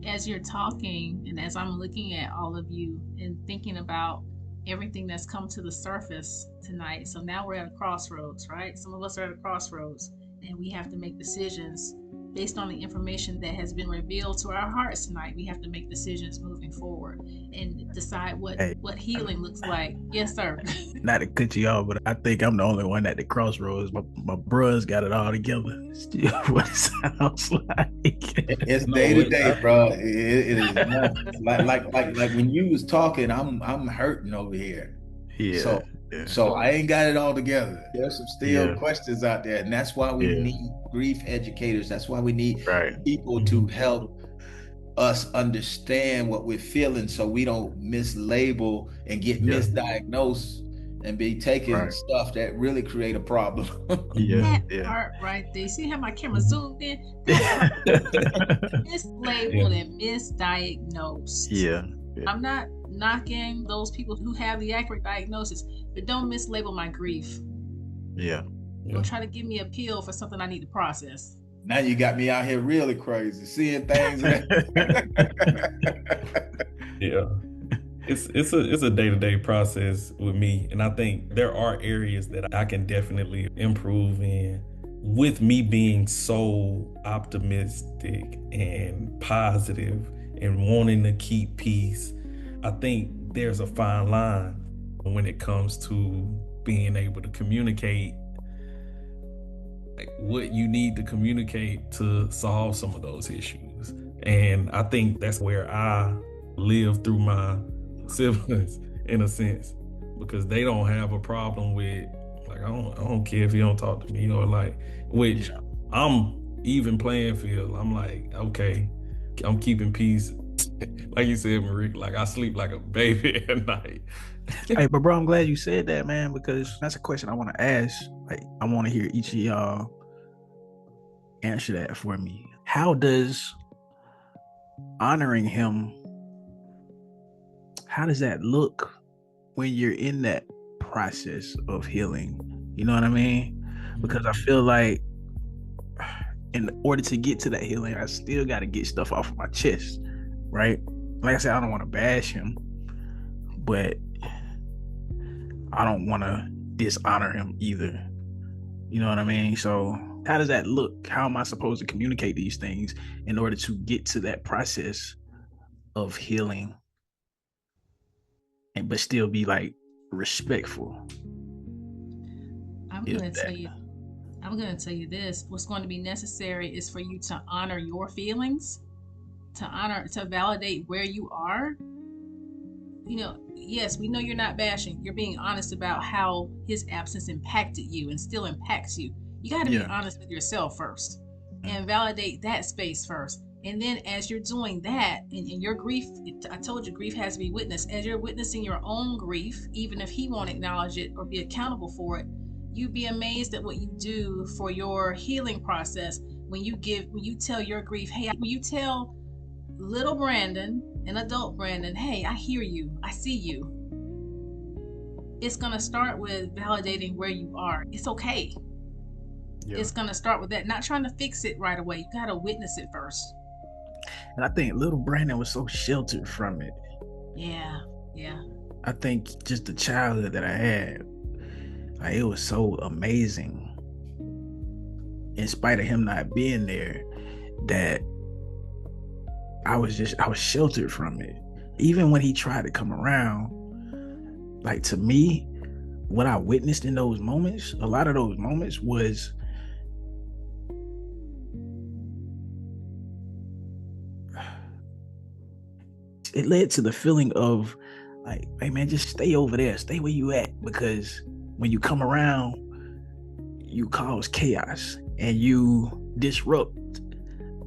As you're talking and as I'm looking at all of you and thinking about everything that's come to the surface tonight. So now we're at a crossroads, right? Some of us are at a crossroads and we have to make decisions based on the information that has been revealed to our hearts tonight. We have to make decisions moving forward and decide what healing looks like. Yes, sir. Not to cut you off, but I think I'm the only one at the crossroads. My bros got it all together. Still, what it sounds like. It's day to day, bro. It is like when you was talking, I'm hurting over here. Yeah. So I ain't got it all together. There's some still questions out there, and that's why we need grief educators. That's why we need people to help us understand what we're feeling, so we don't mislabel and get misdiagnosed and be taking stuff that really create a problem. That part right there. See how my camera zoomed in? Mislabeled and misdiagnosed. Yeah. I'm not knocking those people who have the accurate diagnosis, but don't mislabel my grief. Yeah. Don't try to give me a pill for something I need to process. Now you got me out here really crazy, seeing things. Yeah. It's a day-to-day process with me, and I think there are areas that I can definitely improve in. With me being so optimistic and positive and wanting to keep peace, I think there's a fine line when it comes to being able to communicate what you need to communicate to solve some of those issues. And I think that's where I live through my siblings in a sense, because they don't have a problem with like I don't care if you don't talk to me, or like, which I'm even playing field. I'm like, okay, I'm keeping peace. Like you said, Marie, like I sleep like a baby at night. Hey, but bro, I'm glad you said that, man, because that's a question I want to ask. Like, I want to hear each of y'all answer that for me. How does honoring him, how does that look when you're in that process of healing? You know what I mean? Because I feel like in order to get to that healing, I still got to get stuff off of my chest, right? Like I said, I don't want to bash him, but I don't want to dishonor him either. You know what I mean? So how does that look? How am I supposed to communicate these things in order to get to that process of healing, but still be like respectful? I'm going to tell you this. What's going to be necessary is for you to honor your feelings, to validate where you are, yes, we know you're not bashing. You're being honest about how his absence impacted you and still impacts you. You got to be honest with yourself first and validate that space first. And then as you're doing that, in your grief, I told you grief has to be witnessed. As you're witnessing your own grief, even if he won't acknowledge it or be accountable for it, you'd be amazed at what you do for your healing process when you tell your grief, hey, when you tell little Brandon and adult Brandon, hey, I hear you, I see you. It's gonna start with validating where you are. It's okay. Yeah. It's gonna start with that, not trying to fix it right away. You gotta witness it first. And I think little Brandon was so sheltered from it. Yeah. I think just the childhood that I had, like, it was so amazing, in spite of him not being there, that I was sheltered from it. Even when he tried to come around, like, to me, what I witnessed in those moments, a lot of those moments was it led to the feeling of, like, hey man, just stay over there, stay where you at, because when you come around, you cause chaos and you disrupt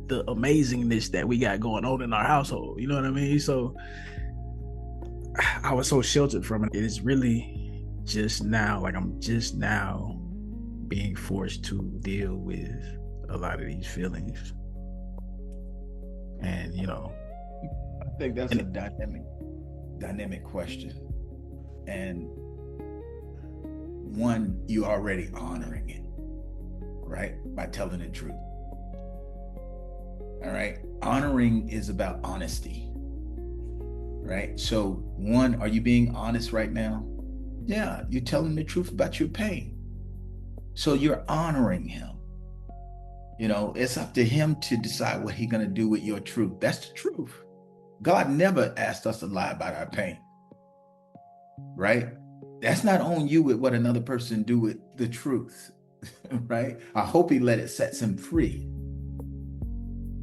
the amazingness that we got going on in our household. You know what I mean? So I was so sheltered from it. It is really just now, like, I'm just now being forced to deal with a lot of these feelings. And, I think that's a dynamic question. And one, you already honoring it, right? By telling the truth. All right. Honoring is about honesty, right? So one, are you being honest right now? Yeah, you're telling the truth about your pain. So you're honoring him. It's up to him to decide what he's going to do with your truth. That's the truth. God never asked us to lie about our pain, right? That's not on you with what another person do with the truth, right? I hope he let it set him free,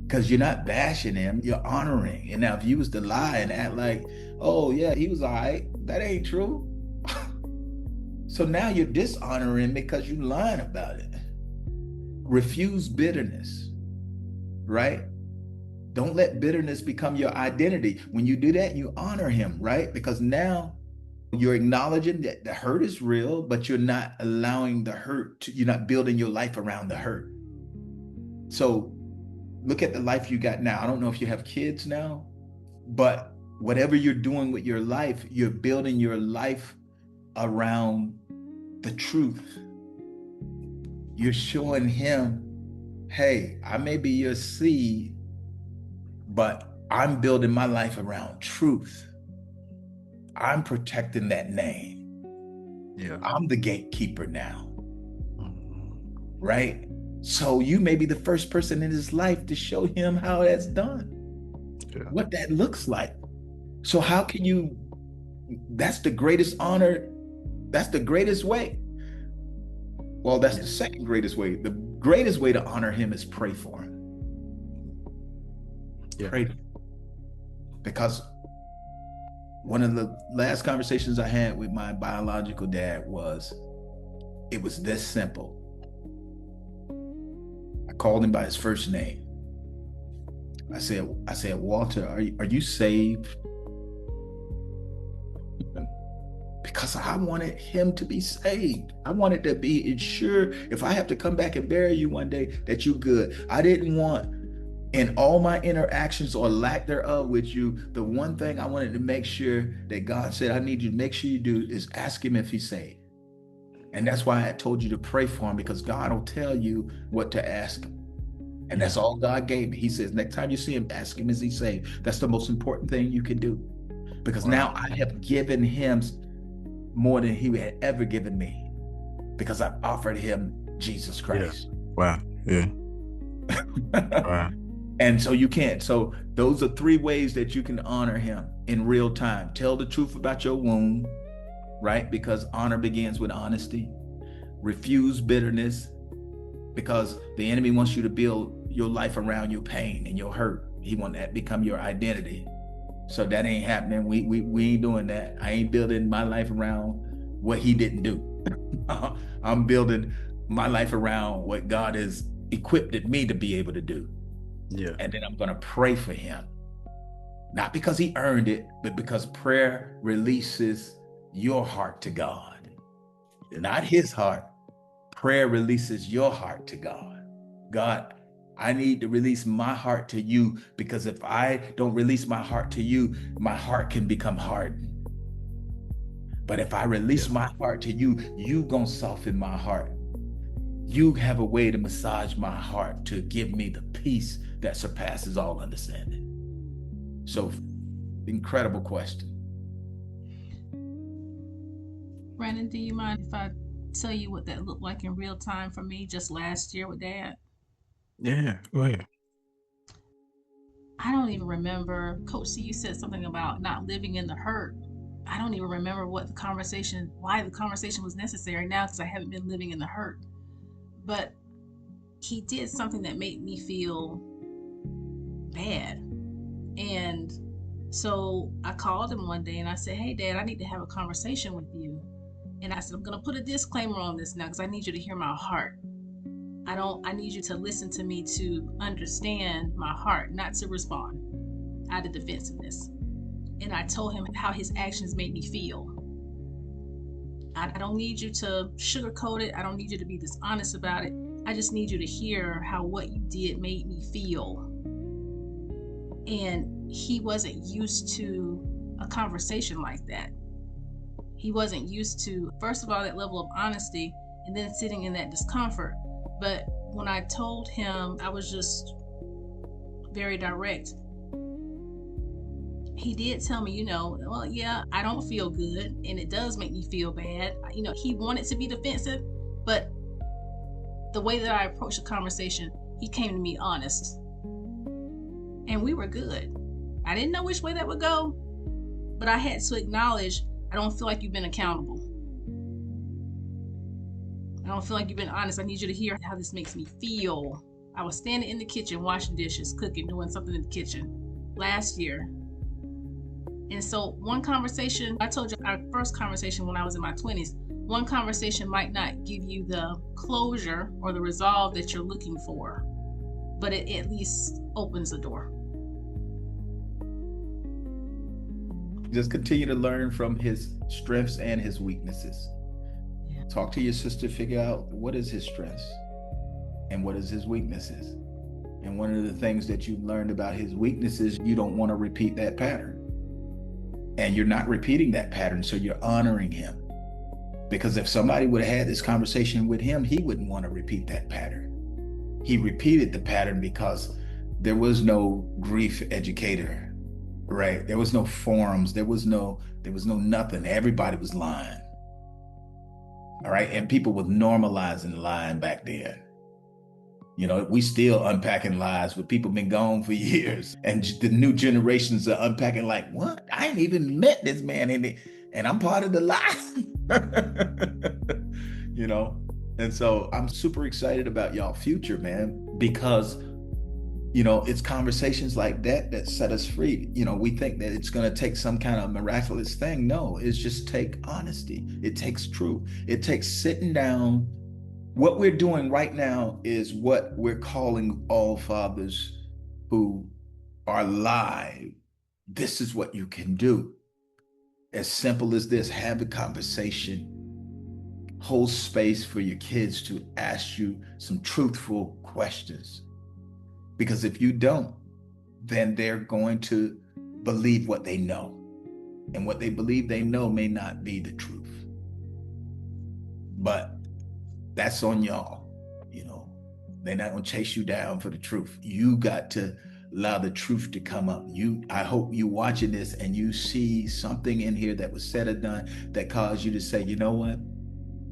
because you're not bashing him, you're honoring. And now if you was to lie and act like, oh yeah, he was all right, that ain't true. So now you're dishonoring because you lying about it. Refuse bitterness, right? Don't let bitterness become your identity. When you do that, you honor him, right? Because now you're acknowledging that the hurt is real, but you're not allowing the hurt you're not building your life around the hurt. So look at the life you got now. I don't know if you have kids now, but whatever you're doing with your life, you're building your life around the truth. You're showing him, hey, I may be your seed, but I'm building my life around truth. I'm protecting that name. Yeah. I'm the gatekeeper now. Right? So you may be the first person in his life to show him how that's done. Yeah. What that looks like. So how can you, that's the greatest honor. That's the greatest way. Well, that's the second greatest way. The greatest way to honor him is pray for him. Yeah. Pray. Because one of the last conversations I had with my biological dad it was this simple. I called him by his first name. I said, Walter, are you saved? Because I wanted him to be saved. I wanted to be ensured, if I have to come back and bury you one day, that you're good. I didn't want, in all my interactions or lack thereof with you, the one thing I wanted to make sure that God said, I need you to make sure you do is ask him if he's saved. And that's why I told you to pray for him, because God will tell you what to ask him. And that's all God gave me. He says, next time you see him, ask him, is he saved? That's the most important thing you can do. Because now I have given him more than he had ever given me, because I've offered him Jesus Christ. Yeah. Wow. Yeah. Wow. And so you can't. So those are three ways that you can honor him in real time. Tell the truth about your wound, right? Because honor begins with honesty. Refuse bitterness, because the enemy wants you to build your life around your pain and your hurt. He wants that to become your identity. So that ain't happening. We ain't doing that. I ain't building my life around what he didn't do. I'm building my life around what God has equipped me to be able to do. Yeah. And then I'm going to pray for him. Not because he earned it, but because prayer releases your heart to God. Not his heart. Prayer releases your heart to God. God, I need to release my heart to you, because if I don't release my heart to you, my heart can become hardened. But if I release my heart to you, you gonna soften my heart. You have a way to massage my heart to give me the peace that surpasses all understanding. So, incredible question. Brandon, do you mind if I tell you what that looked like in real time for me just last year with Dad? Yeah, go ahead. I don't even remember. Coach C, you said something about not living in the hurt. I don't even remember why the conversation was necessary now, because I haven't been living in the hurt. But he did something that made me feel bad. And so I called him one day and I said, "Hey, Dad, I need to have a conversation with you." And I said, "I'm going to put a disclaimer on this now, because I need you to hear my heart. I need you to listen to me to understand my heart, not to respond out of defensiveness." And I told him how his actions made me feel. I don't need you to sugarcoat it. I don't need you to be dishonest about it. I just need you to hear how what you did made me feel. And he wasn't used to a conversation like that. He wasn't used to, first of all, that level of honesty, and then sitting in that discomfort. But when I told him, I was just very direct. He did tell me, well, yeah, I don't feel good, and it does make me feel bad. He wanted to be defensive, but the way that I approached the conversation, he came to me honest. And we were good. I didn't know which way that would go, but I had to acknowledge, I don't feel like you've been accountable. I don't feel like you've been honest. I need you to hear how this makes me feel. I was standing in the kitchen, washing dishes, cooking, doing something in the kitchen last year. And so one conversation, I told you our first conversation when I was in my 20s, one conversation might not give you the closure or the resolve that you're looking for, but it at least opens the door. Just continue to learn from his strengths and his weaknesses. Yeah. Talk to your sister, figure out what is his strengths and what is his weaknesses. And one of the things that you learned about his weaknesses, you don't want to repeat that pattern. And you're not repeating that pattern, so you're honoring him. Because if somebody would have had this conversation with him, he wouldn't want to repeat that pattern. He repeated the pattern because there was no grief educator, right? There was no forums. There was no nothing. Everybody was lying. All right. And people were normalizing lying back then. We still unpacking lies, but people been gone for years. And the new generations are unpacking like, what? I ain't even met this man and I'm part of the lie. And so I'm super excited about y'all future, man, because, it's conversations like that set us free. We think that it's going to take some kind of miraculous thing. No, it's just take honesty. It takes truth. It takes sitting down. What we're doing right now is what we're calling all fathers who are live. This is what you can do. As simple as this, have a conversation, hold space for your kids to ask you some truthful questions. Because if you don't, then they're going to believe what they know. And what they believe they know may not be the truth. But that's on y'all. They're not going to chase you down for the truth. You got to allow the truth to come up. I hope you watching this and you see something in here that was said or done that caused you to say, you know what?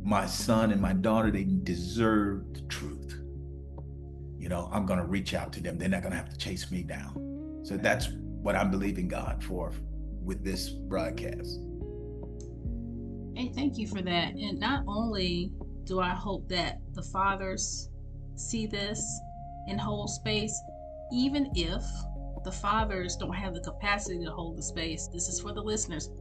My son and my daughter, they deserve the truth. I'm going to reach out to them. They're not going to have to chase me down. So that's what I'm believing God for with this broadcast. Hey, thank you for that. And not only do I hope that the fathers see this and hold space, even if the fathers don't have the capacity to hold the space. This is for the listeners.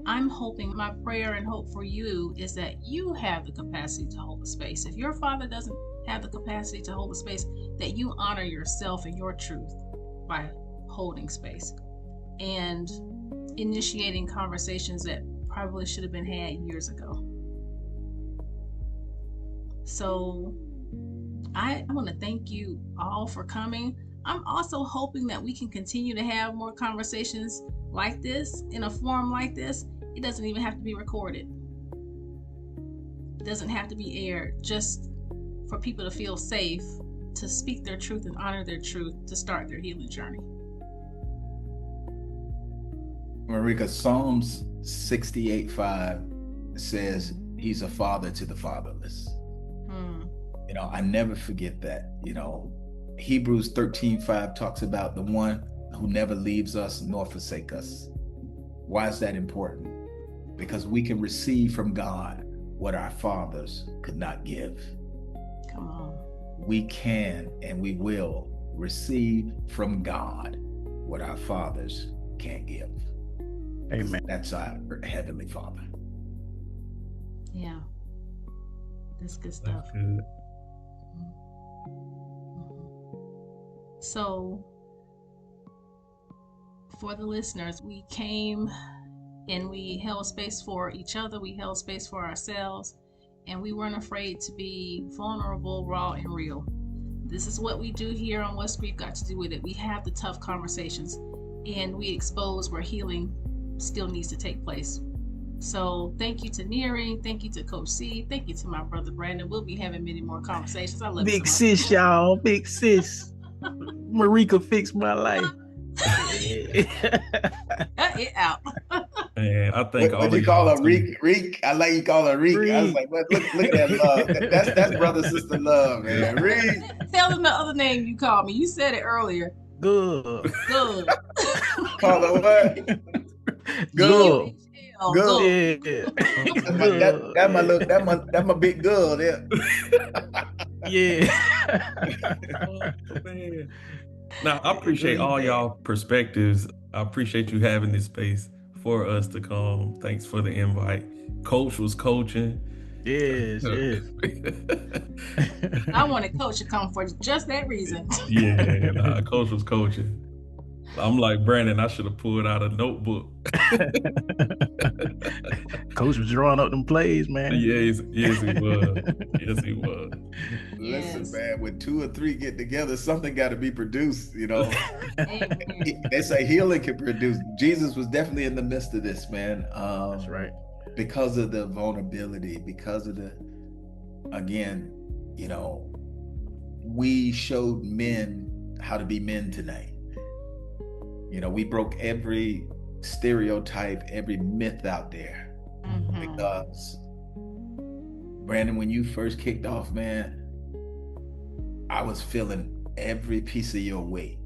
I'm hoping, my prayer and hope for you is that you have the capacity to hold the space. If your father doesn't have the capacity to hold the space, that you honor yourself and your truth by holding space and initiating conversations that probably should have been had years ago. So I want to thank you all for coming. I'm also hoping that we can continue to have more conversations like this in a forum like this. It doesn't even have to be recorded. It doesn't have to be aired, just for people to feel safe to speak their truth and honor their truth to start their healing journey. Marika, Psalms 68:5 says he's a father to the fatherless. You know, I never forget that. You know, Hebrews 13:5 talks about the one who never leaves us nor forsake us. Why is that important? Because we can receive from God what our fathers could not give. Come on. We can and we will receive from God what our fathers can't give. Amen. That's our Heavenly Father. Yeah. That's good stuff. That's good. So, for the listeners, we came and we held space for each other, we held space for ourselves, and we weren't afraid to be vulnerable, raw, and real. This is what we do here on What's Grief Got to Do With It. We have the tough conversations, and we expose where healing still needs to take place. So thank you to Neri, thank you to Coach C, thank you to my brother Brandon. We'll be having many more conversations. I love you. Big sis, y'all. Big sis. Marika fixed my life. Cut it out. Man, I think What you call her, Reek? I like you call her Reek. I was like, look at that love. That's brother sister love, man. Reek. Tell them the other name you called me. You said it earlier. Good. Good. Call her what? Good. Good. Yeah. That's my big girl there. Yeah. Oh, man. Now, I appreciate all y'all perspectives. I appreciate you having this space for us to come. Thanks for the invite. Coach was coaching. Yes. I wanted Coach to come for just that reason. Yeah, Coach was coaching. I'm like, Brandon, I should have pulled out a notebook. Coach was drawing up them plays, man. Yes, he was. Yes, he was. Listen, man, when two or three get together, something got to be produced, you know. They say healing can produce. Jesus was definitely in the midst of this, man. That's right. Because of the vulnerability, because of the, again, you know, we showed men how to be men tonight. You know, we broke every stereotype, every myth out there. Mm-hmm. Because, Brandon, when you first kicked off, man, I was feeling every piece of your weight.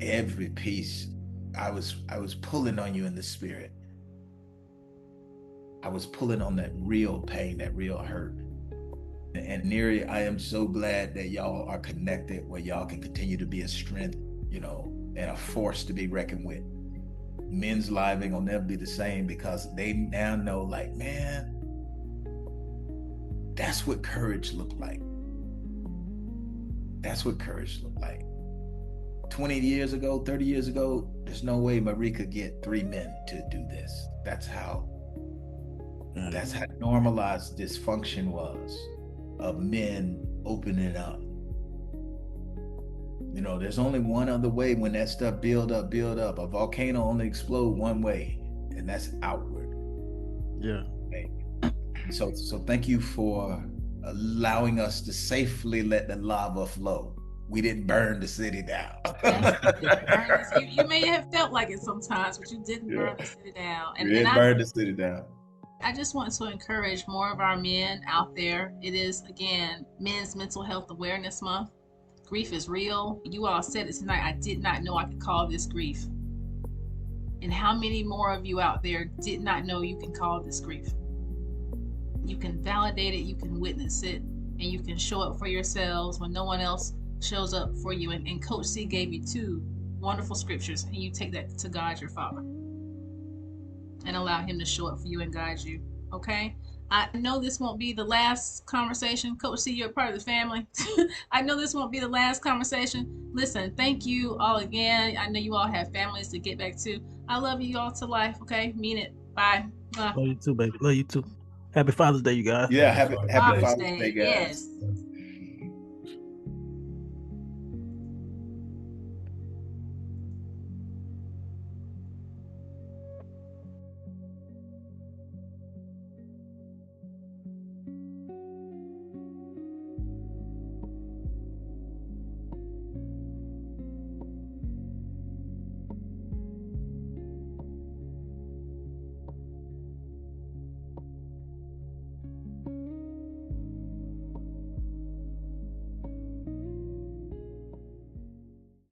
Every piece. I was pulling on you in the spirit. I was pulling on that real pain, that real hurt. And Neri, I am so glad that y'all are connected, where y'all can continue to be a strength, you know, and a force to be reckoned with. Men's lives ain't gonna never be the same, because they now know, like, man, that's what courage looked like. That's what courage looked like. 20 years ago, 30 years ago, there's no way Marie could get 3 men to do this. That's how normalized dysfunction was, of men opening up. You know, there's only one other way when that stuff build up. A volcano only explode one way, and that's outward. Yeah. Okay. So thank you for allowing us to safely let the lava flow. We didn't burn the city down. You may have felt like it sometimes, but you didn't burn the city down. We didn't burn the city down. I just want to encourage more of our men out there. It is, again, Men's Mental Health Awareness Month. Grief is real. You all said it tonight. I did not know I could call this grief. And how many more of you out there did not know you can call this grief? You can validate it, you can witness it, and you can show up for yourselves when no one else shows up for you. And Coach C gave you 2 wonderful scriptures, and you take that to God your Father and allow him to show up for you and guide you. Okay? I know this won't be the last conversation. Coach C, you're a part of the family. I know this won't be the last conversation. Listen, thank you all again. I know you all have families to get back to. I love you all to life, okay? Mean it. Bye. Love you too, baby. Love you too. Happy Father's Day, you guys. Yeah, Happy happy Father's happy Day. Father's Father's Day, Day. guys. Yes.